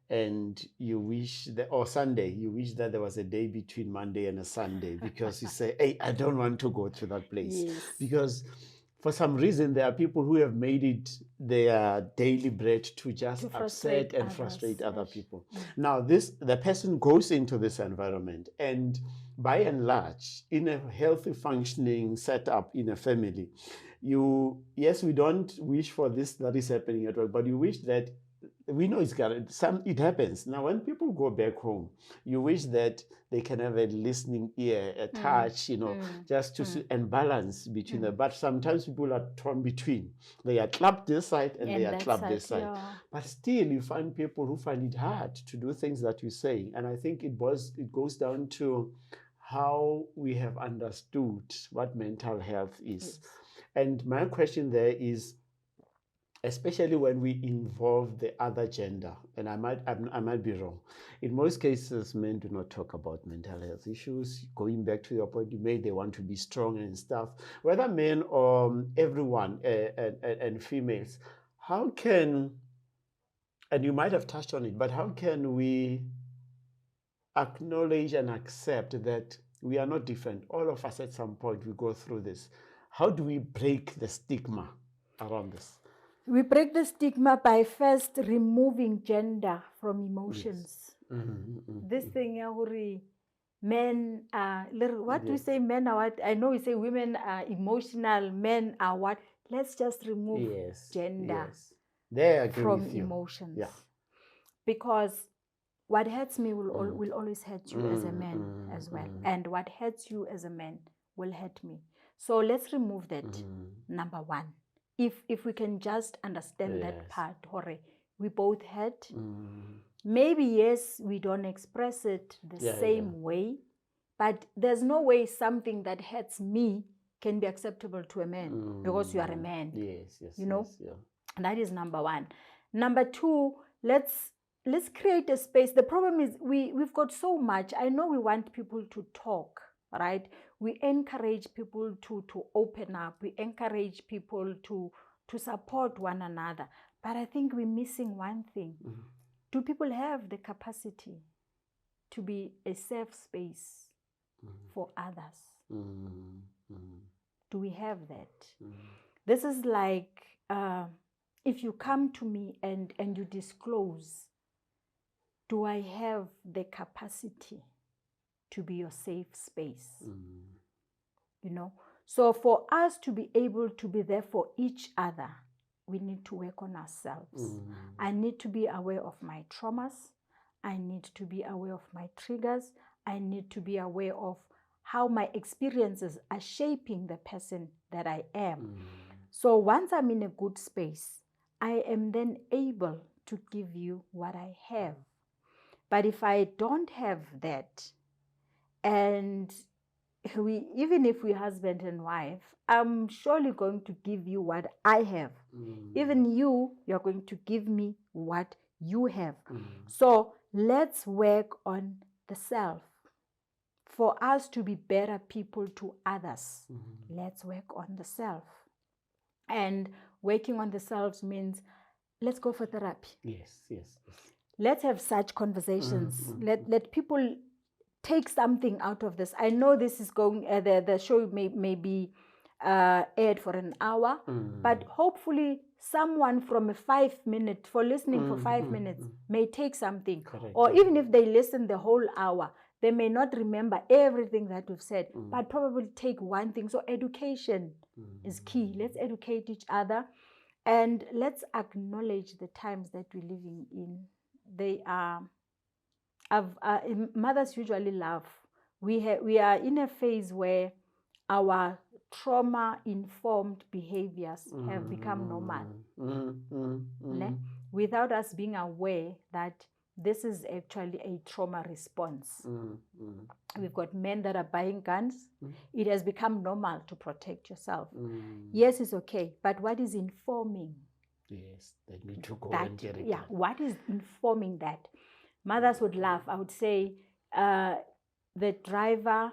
and you wish that, or Sunday, you wish that there was a day between Monday and a Sunday because you say, hey, I don't want to go to that place. Yes. Because for some reason, there are people who have made it their daily bread to just upset and frustrate other people. Now, the person goes into this environment, and by and large, in a healthy functioning setup in a family, yes, we don't wish for this that is happening at work, but you wish that we know it happens. Now, when people go back home, you wish that they can have a listening ear, a touch, you know, just to see and balance between them. But sometimes people are torn between. They are clapped this side and they are clapped this side. Yeah. But still, you find people who find it hard to do things that you say. And I think it goes down to how we have understood what mental health is. Yes. And my question there is, especially when we involve the other gender, and I might be wrong. In most cases, men do not talk about mental health issues. Going back to your point you made, they want to be strong and stuff. Whether men or everyone and females, how can, and you might have touched on it, but how can we acknowledge and accept that we are not different? All of us at some point we go through this. How do we break the stigma around this? We break the stigma by first removing gender from emotions. Yes. This thing, men are, what do we say, men are what? I know we say women are emotional, men are what? Let's just remove gender from emotions. Yeah. Because what hurts me will always hurt you as a man as well. And what hurts you as a man will hurt me. So let's remove that, number one. If we can just understand that part, we both hurt. Maybe, yes, we don't express it the same way, but there's no way something that hurts me can be acceptable to a man because you are a man. Yes, you know? Yes, and that is number one. Number two, let's create a space. The problem is we've got so much. I know we want people to talk, right? We encourage people to open up. We encourage people to support one another. But I think we're missing one thing. Do people have the capacity to be a safe space for others? Do we have that? This is like if you come to me and you disclose, do I have the capacity to be your safe space? You know, so for us to be able to be there for each other, we need to work on ourselves. I need to be aware of my traumas. I need to be aware of my triggers. I need to be aware of how my experiences are shaping the person that I am. So once I'm in a good space, I am then able to give you what I have. But if I don't have that, and even if we're husband and wife, I'm surely going to give you what I have. Even you're going to give me what you have. So let's work on the self. For us to be better people to others, let's work on the self. And working on the self means let's go for therapy. Yes. Let's have such conversations. Let people take something out of this. I know this is going, the show may be aired for an hour, but hopefully someone from listening for 5 minutes may take something. Correct. Or even if they listen the whole hour, they may not remember everything that we've said, but probably take one thing. So education is key. Let's educate each other and let's acknowledge the times that we're living in. They are, mothers usually laugh. We are in a phase where our trauma-informed behaviors have become normal, without us being aware that this is actually a trauma response. We've got men that are buying guns. It has become normal to protect yourself. Yes, it's okay, but what is informing? Yes, they need to go and get it. Yeah, what is informing that? Mothers would laugh. I would say the driver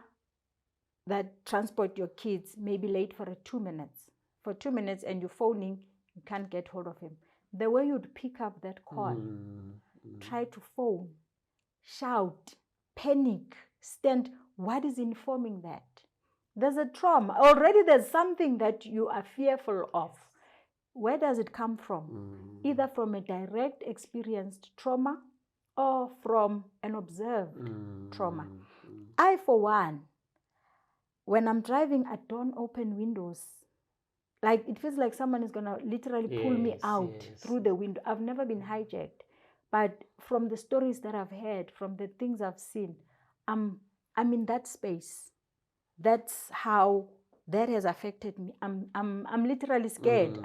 that transport your kids may be late for 2 minutes. For 2 minutes and you're phoning, you can't get hold of him. The way you'd pick up that call, try to phone, shout, panic, stand, what is informing that? There's a trauma. Already there's something that you are fearful of. Where does it come from? Either from a direct experienced trauma or from an observed trauma. I, for one, when I'm driving, I don't open windows. Like, it feels like someone is going to literally pull me out through the window. I've never been hijacked. But from the stories that I've heard, from the things I've seen, I'm in that space. That's how that has affected me. I'm literally scared.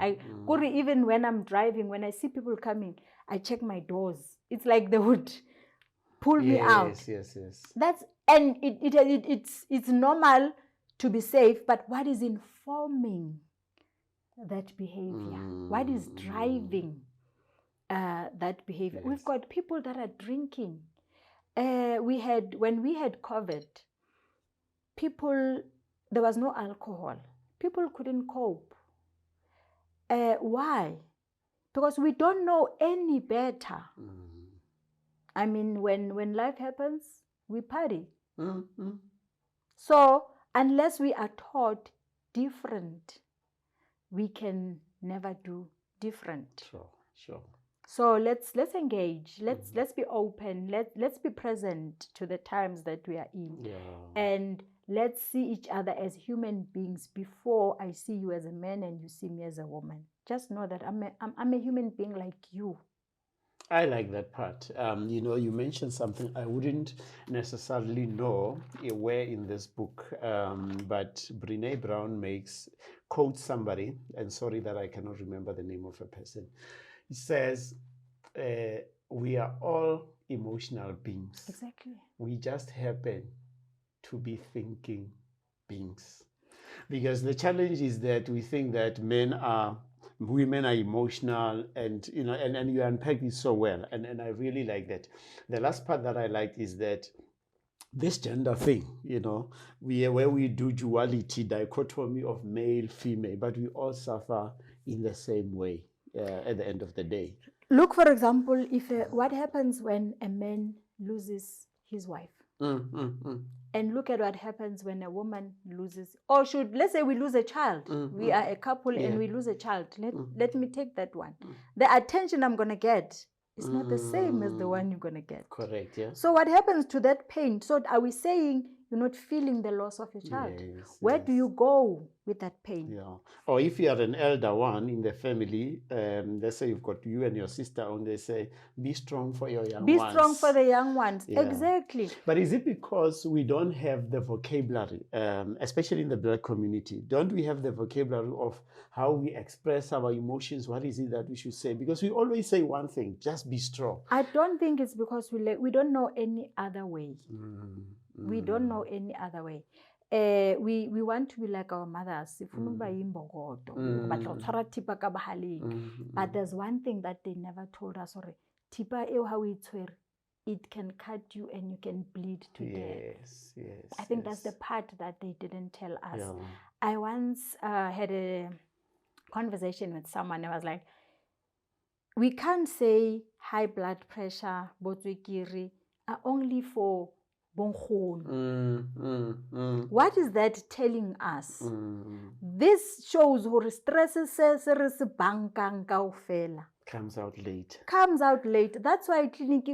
Even when I'm driving, when I see people coming, I check my doors. It's like they would pull me out. Yes. It's normal to be safe, but what is informing that behavior? What is driving that behavior? We've got people that are drinking. When we had COVID, there was no alcohol. People couldn't cope. Why? Because we don't know any better. I mean, when life happens, we party. So unless we are taught different, we can never do different. Sure. So let's engage. Let's be open. Let's be present to the times that we are in. And let's see each other as human beings before I see you as a man and you see me as a woman. Just know that I'm a human being like you. I like that part. You mentioned something I wouldn't necessarily know where in this book, but Brene Brown quotes somebody, and sorry that I cannot remember the name of a person. He says, we are all emotional beings. Exactly. We just happen to be thinking beings. Because the challenge is that we think that women are emotional, and you unpack it so well, and I really like that. The last part that I liked is that this gender thing, where we do duality, dichotomy of male, female, but we all suffer in the same way at the end of the day. Look, for example, what happens when a man loses his wife? And look at what happens when a woman loses, let's say we lose a child. We are a couple and we lose a child. Let me take that one. The attention I'm going to get is not the same as the one you're going to get. Correct, yeah. So what happens to that pain? So are we saying you're not feeling the loss of your child? Where do you go with that pain? Yeah. Or if you are an elder one in the family, let's say you've got you and your sister on, they say, be strong for your young ones. Be strong for the young ones. Yeah. Exactly. But is it because we don't have the vocabulary, especially in the Black community? Don't we have the vocabulary of how we express our emotions? What is it that we should say? Because we always say one thing, just be strong. I don't think it's because we don't know any other way. We don't know any other way. We want to be like our mothers. But there's one thing that they never told us. It can cut you and you can bleed to death. I think that's the part that they didn't tell us. Yeah. I once had a conversation with someone. I was like, we can't say high blood pressure, botswekiri, are only for What is that telling us? This shows how stress comes out late. That's why clinic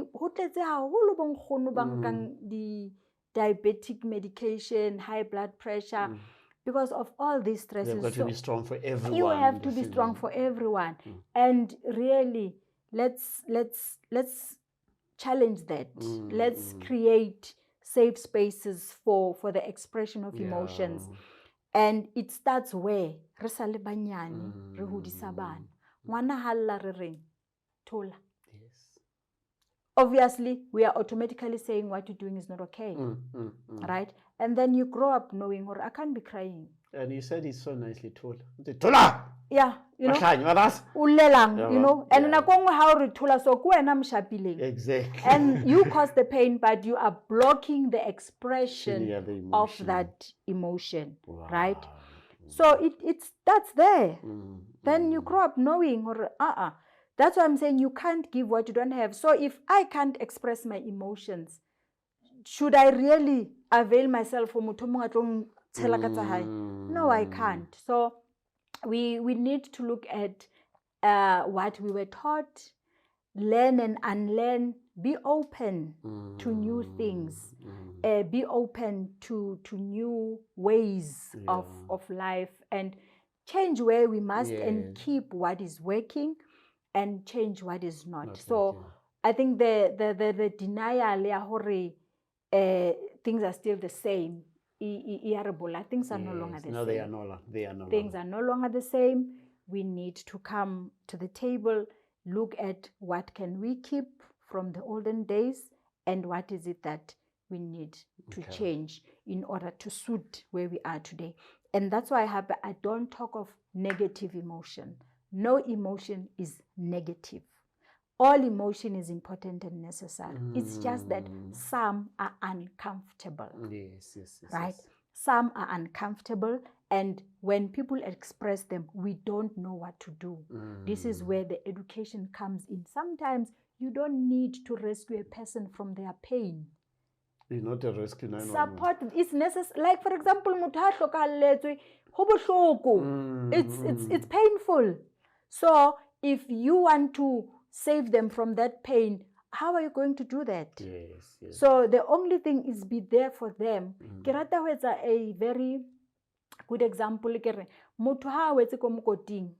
the diabetic medication, high blood pressure, because of all these stresses. You've got to be strong for everyone. You have to be strong for everyone, and really, let's challenge that. Let's create safe spaces for the expression of emotions. And it starts where? Obviously, we are automatically saying what you're doing is not okay. Right? And then you grow up knowing, or I can't be crying. And you said it so nicely, Tola. Tola! yeah, you know, Exactly. ulelang, you know, and Yeah. nako nngwe ha o re thola so ke wena mshapileng. Exactly. And you cause the pain, but you are blocking the expression Yeah, the of emotion. that emotion, Wow. right? So it's that's there. Mm, Then you grow up knowing, or that's why I'm saying you can't give what you don't have. So if I can't express my emotions, should I really avail myself for motho mongwe a tlo tshela ka tsa hae? No, I can't. So we need to look at what we were taught, learn and unlearn, be open to new things, be open to new ways of life, and change where we must, and keep what is working and change what is not. So I think the denial ya hore things are still the same, things are no longer the same. They are no longer. Things are no longer the same. We need to come to the table, look at what can we keep from the olden days and what is it that we need to change in order to suit where we are today. And that's why I don't talk of negative emotion. No emotion is negative. All emotion is important and necessary. It's just that some are uncomfortable. Yes, right? Yes. Some are uncomfortable, and when people express them, we don't know what to do. This is where the education comes in. Sometimes you don't need to rescue a person from their pain. You're not a rescue. Support is necessary. Like, for example, it's painful. So if you want to save them from that pain, how are you going to do that? Yes. So the only thing is be there for them. Ke rata ho etsa a very good example. Motho ha o etse ko mokoting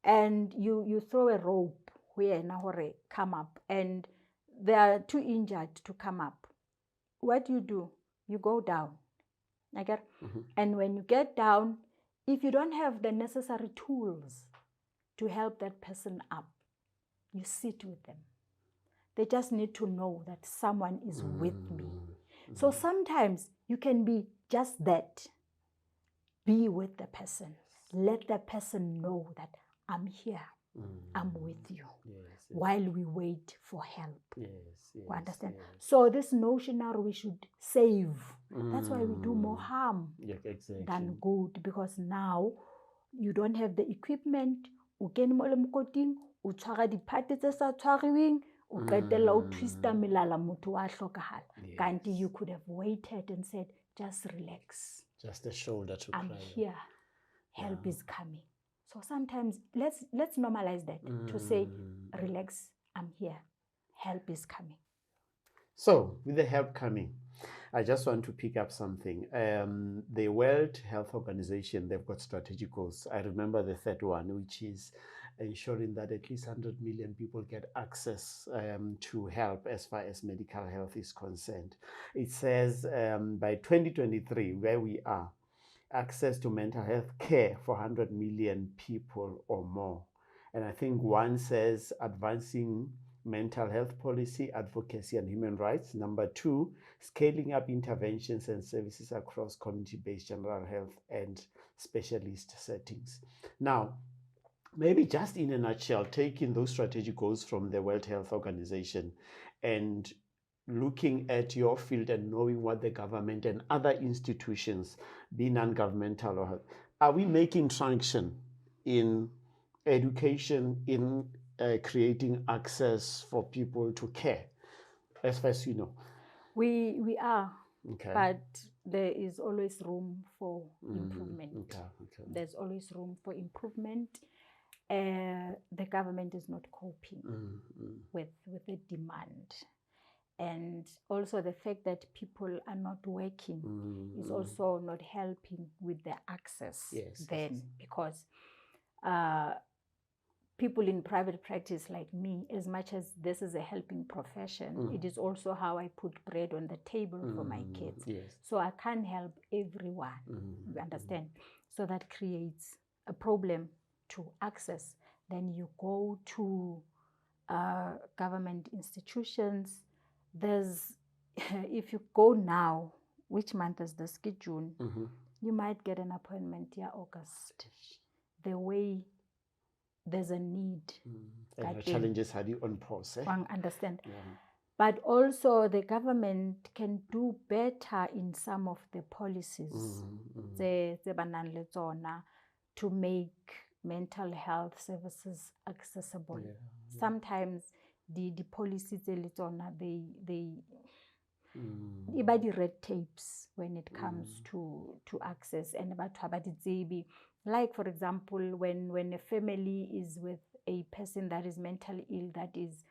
and you throw a rope where na hore come up, and they are too injured to come up. What do? You go down. And when you get down, if you don't have the necessary tools to help that person up, you sit with them. They just need to know that someone is with me. So sometimes you can be just that. Be with the person. Let the person know that I'm here. I'm with you. While we wait for help. You understand? So this notion now we should save. That's why we do more harm than good, because now you don't have the equipment. O kene mo le mokoting, o tshwara diphathe tse sa tshwariweng, o qetella o twista melala motho wa hlokahala. Kanti you could have waited and said, just relax. Just a shoulder to cry. I'm here. Help is coming. So sometimes let's normalize that, to say, relax, I'm here. Help is coming. So with the help coming, I just want to pick up something. The World Health Organization, they've got strategic goals. I remember the third one, which is ensuring that at least 100 million people get access to help as far as medical health is concerned. It says by 2023, where we are, access to mental health care for 100 million people or more. And I think one says advancing mental health policy, advocacy, and human rights. Number 2, scaling up interventions and services across community-based general health and specialist settings. Now, maybe just in a nutshell, taking those strategic goals from the World Health Organization and looking at your field and knowing what the government and other institutions, be non-governmental or health, are we making traction in education, in creating access for people to care, as far as you know? We are, but there is always room for improvement. There's always room for improvement. The government is not coping with the demand. And also the fact that people are not working is also not helping with the access because people in private practice like me, as much as this is a helping profession, it is also how I put bread on the table for my kids. So I can't help everyone, you understand? So that creates a problem to access. Then you go to government institutions. There's, if you go now, which month is this? June. You might get an appointment August. The way there's a need. And the challenges are on pause. Understand. Yeah. But also the government can do better in some of the policies to make mental health services accessible. Yeah. Sometimes the policies they about the red tapes when it comes to access and about like for example when a family is with a person that is mentally ill, that is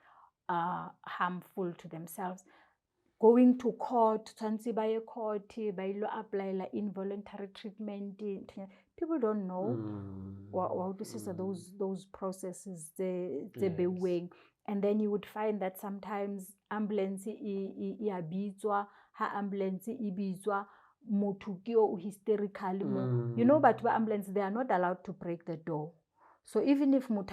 harmful to themselves, going to court, apply involuntary treatment. People don't know what this is, those processes they and then you would find that sometimes ambulance ambulance hysterical but ambulance, they are not allowed to break the door. So even if when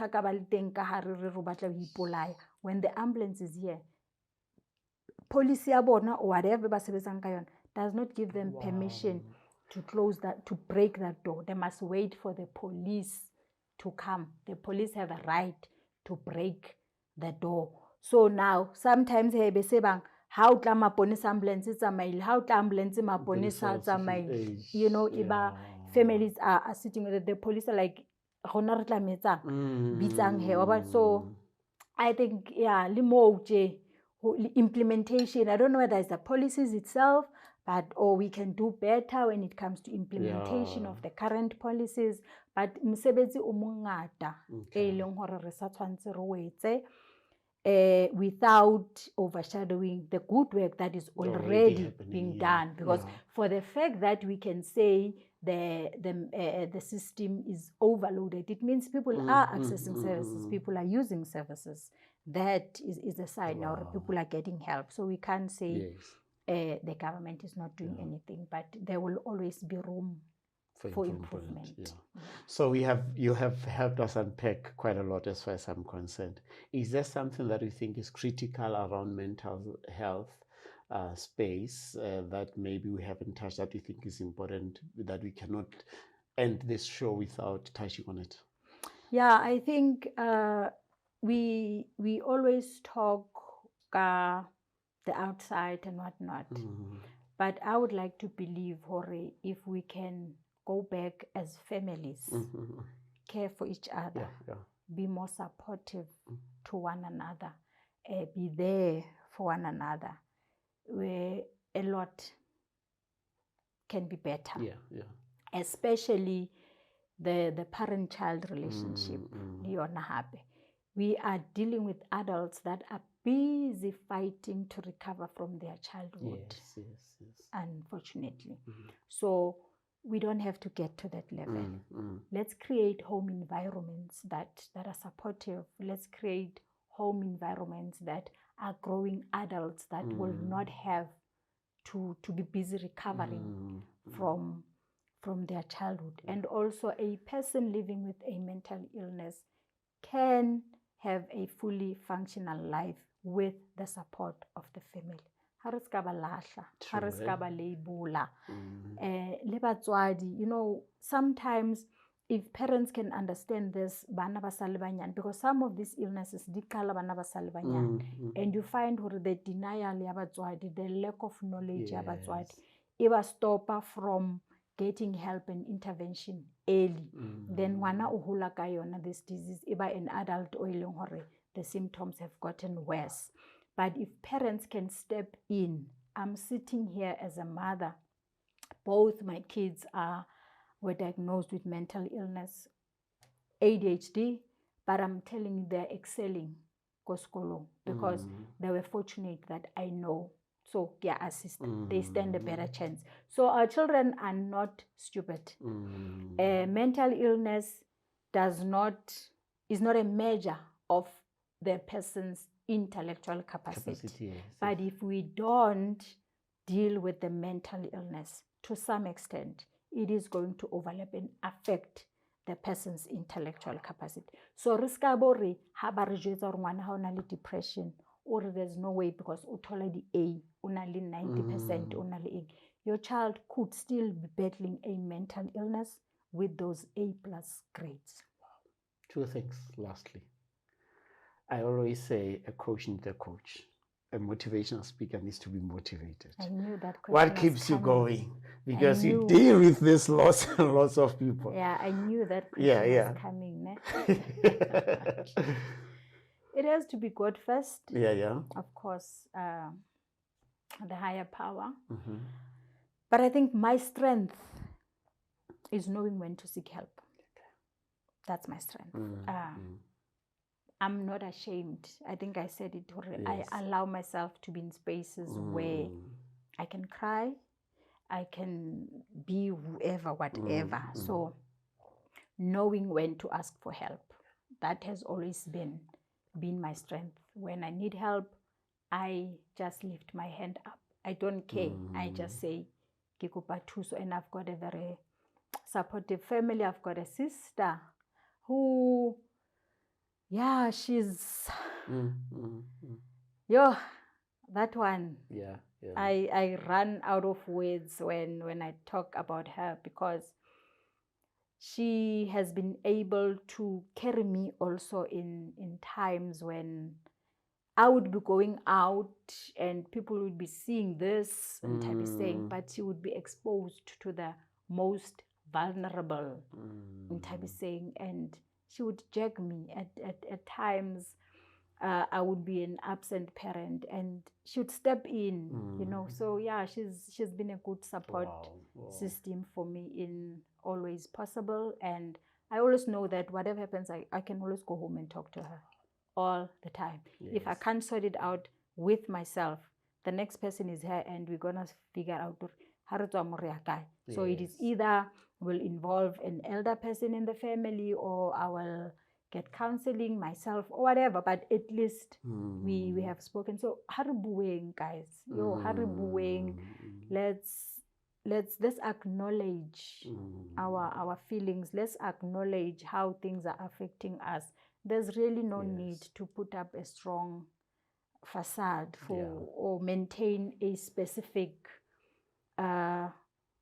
the ambulance is here, policy or whatever does not give them permission to close that, to break that door. They must wait for the police to come. The police have a right to break the door. So now sometimes how ambulance ambulance families are sitting with the police are like so I think implementation, I don't know whether it's the policies itself, but we can do better when it comes to implementation of the current policies. But msebetsi o mongata leng hore re sa tshwantse re wetse without overshadowing the good work that is already being done. Because for the fact that we can say the system is overloaded, it means people are accessing services, people are using services. That is a sign now that people are getting help. So we can't say the government is not doing anything, but there will always be room for improvement. So you have helped us unpack quite a lot as far as I'm concerned. Is there something that you think is critical around mental health space that maybe we haven't touched, that you think is important, that we cannot end this show without touching on it? Yeah, I think we always talk the outside and whatnot, but I would like to believe, Hore, if we can go back as families, care for each other, be more supportive to one another, be there for one another, where a lot can be better. Especially the parent-child relationship. We are dealing with adults that are busy fighting to recover from their childhood, unfortunately. So we don't have to get to that level. Let's create home environments that are supportive. Let's create home environments that are growing adults that will not have to be busy recovering from their childhood. And also a person living with a mental illness can have a fully functional life with the support of the family. Sometimes if parents can understand this, because some of these illnesses and you find the denial, the lack of knowledge, it was stopper from getting help and intervention early. Then this disease, an adult the symptoms have gotten worse. But if parents can step in, I'm sitting here as a mother, both my kids were diagnosed with mental illness, ADHD, but I'm telling you they're excelling because they were fortunate that I know. So assist, they stand a better chance. So our children are not stupid. Mental illness is not a measure of the person's intellectual capacity. But if we don't deal with the mental illness, to some extent, it is going to overlap and affect the person's intellectual capacity. So riskabori habari depression, or there's no way because utoladi A, only 90%, only A. Your child could still be battling a mental illness with those A+ grades. Two things, lastly. I always say a coach needs a coach. A motivational speaker needs to be motivated. I knew that question What was keeps you coming. going? Because you knew. deal with this lots and lots of people. Yeah, I knew that question Yeah. was coming. Ne? It has to be God first. Yeah. Of course, the higher power. Mm-hmm. But I think my strength is knowing when to seek help. That's my strength. I'm not ashamed. I think I said it already. Yes. I allow myself to be in spaces where I can cry, I can be whoever, whatever. So knowing when to ask for help, that has always been my strength. When I need help, I just lift my hand up. I don't care. I just say, "Ke kopa thuso," and I've got a very supportive family. I've got a sister who, yeah, she's, that one. Yeah. I run out of words when I talk about her, because she has been able to carry me also in times when I would be going out and people would be seeing this Nthabiseng, but she would be exposed to the most vulnerable Nthabiseng, and she would jag me at times. I would be an absent parent and she would step in, So yeah, she's been a good support system for me in always possible. And I always know that whatever happens, I can always go home and talk to her all the time. Yes. If I can't sort it out with myself, the next person is here and we're going to figure out how to. So it is either will involve an elder person in the family, or I will get counseling myself or whatever, but at least we have spoken. So haribueng, guys, haribueng. Let's acknowledge our feelings. Let's acknowledge how things are affecting us. There's really no need to put up a strong facade for or maintain a specific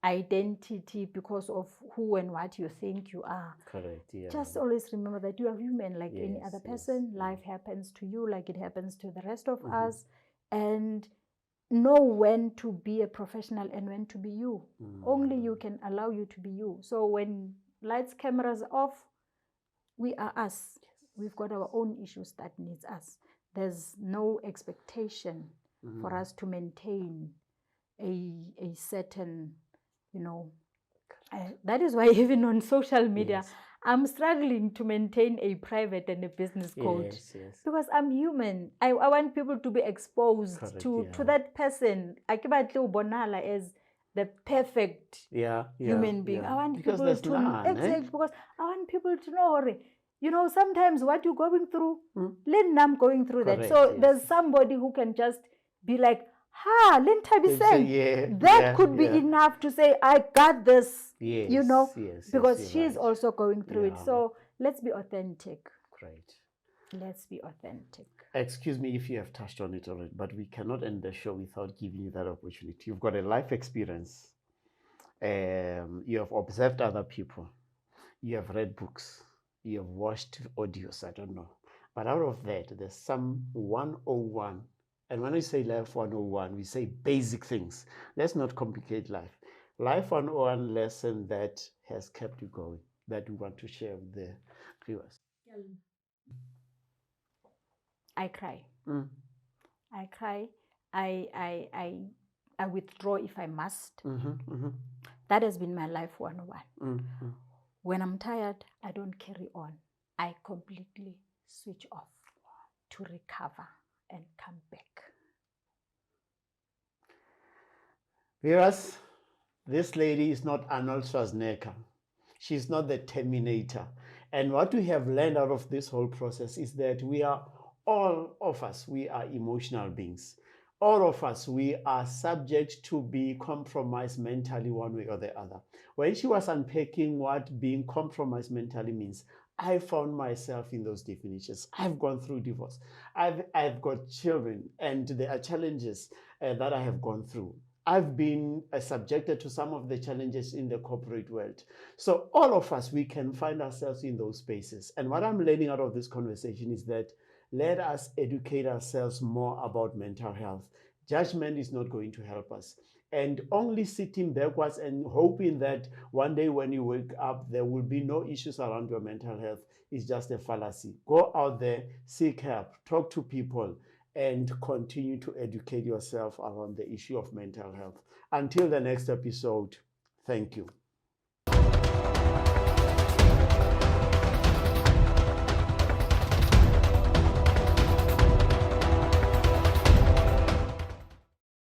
identity because of who and what you think you are. Correct. Yeah. Just always remember that you are human like any other person. Life happens to you like it happens to the rest of us, and know when to be a professional and when to be you. Only you can allow you to be you. So when lights, cameras off, we are us. We've got our own issues that needs us. There's no expectation for us to maintain a certain, that is why even on social media, I'm struggling to maintain a private and a business code. Because I'm human. I want people to be exposed to that person. I keep as the perfect human being. I want because people to exactly because I want people to know, sometimes what you're going through, I'm going through that. So there's somebody who can just be like, Nthabiseng, that could be enough to say, I got this, because she's also going through it. So let's be authentic. Great. Let's be authentic. Excuse me if you have touched on it already, but we cannot end the show without giving you that opportunity. You've got a life experience. You have observed other people. You have read books. You have watched audios, I don't know. But out of that, there's some 101. And when we say life 101, we say basic things. Let's not complicate life. Life 101 lesson that has kept you going, that we want to share with the viewers. I cry. I cry. I withdraw if I must. That has been my life 101. When I'm tired, I don't carry on. I completely switch off to recover and come back. Viewers, this lady is not Arnold Schwarzenegger. She's not the Terminator. And what we have learned out of this whole process is that all of us, we are emotional beings. All of us, we are subject to be compromised mentally one way or the other. When she was unpacking what being compromised mentally means, I found myself in those definitions. I've gone through divorce. I've got children, and there are challenges that I have gone through. I've been subjected to some of the challenges in the corporate world. So all of us, we can find ourselves in those spaces. And what I'm learning out of this conversation is that let us educate ourselves more about mental health. Judgment is not going to help us. And only sitting backwards and hoping that one day when you wake up, there will be no issues around your mental health is just a fallacy. Go out there, seek help, talk to people, and continue to educate yourself around the issue of mental health. Until the next episode, thank you.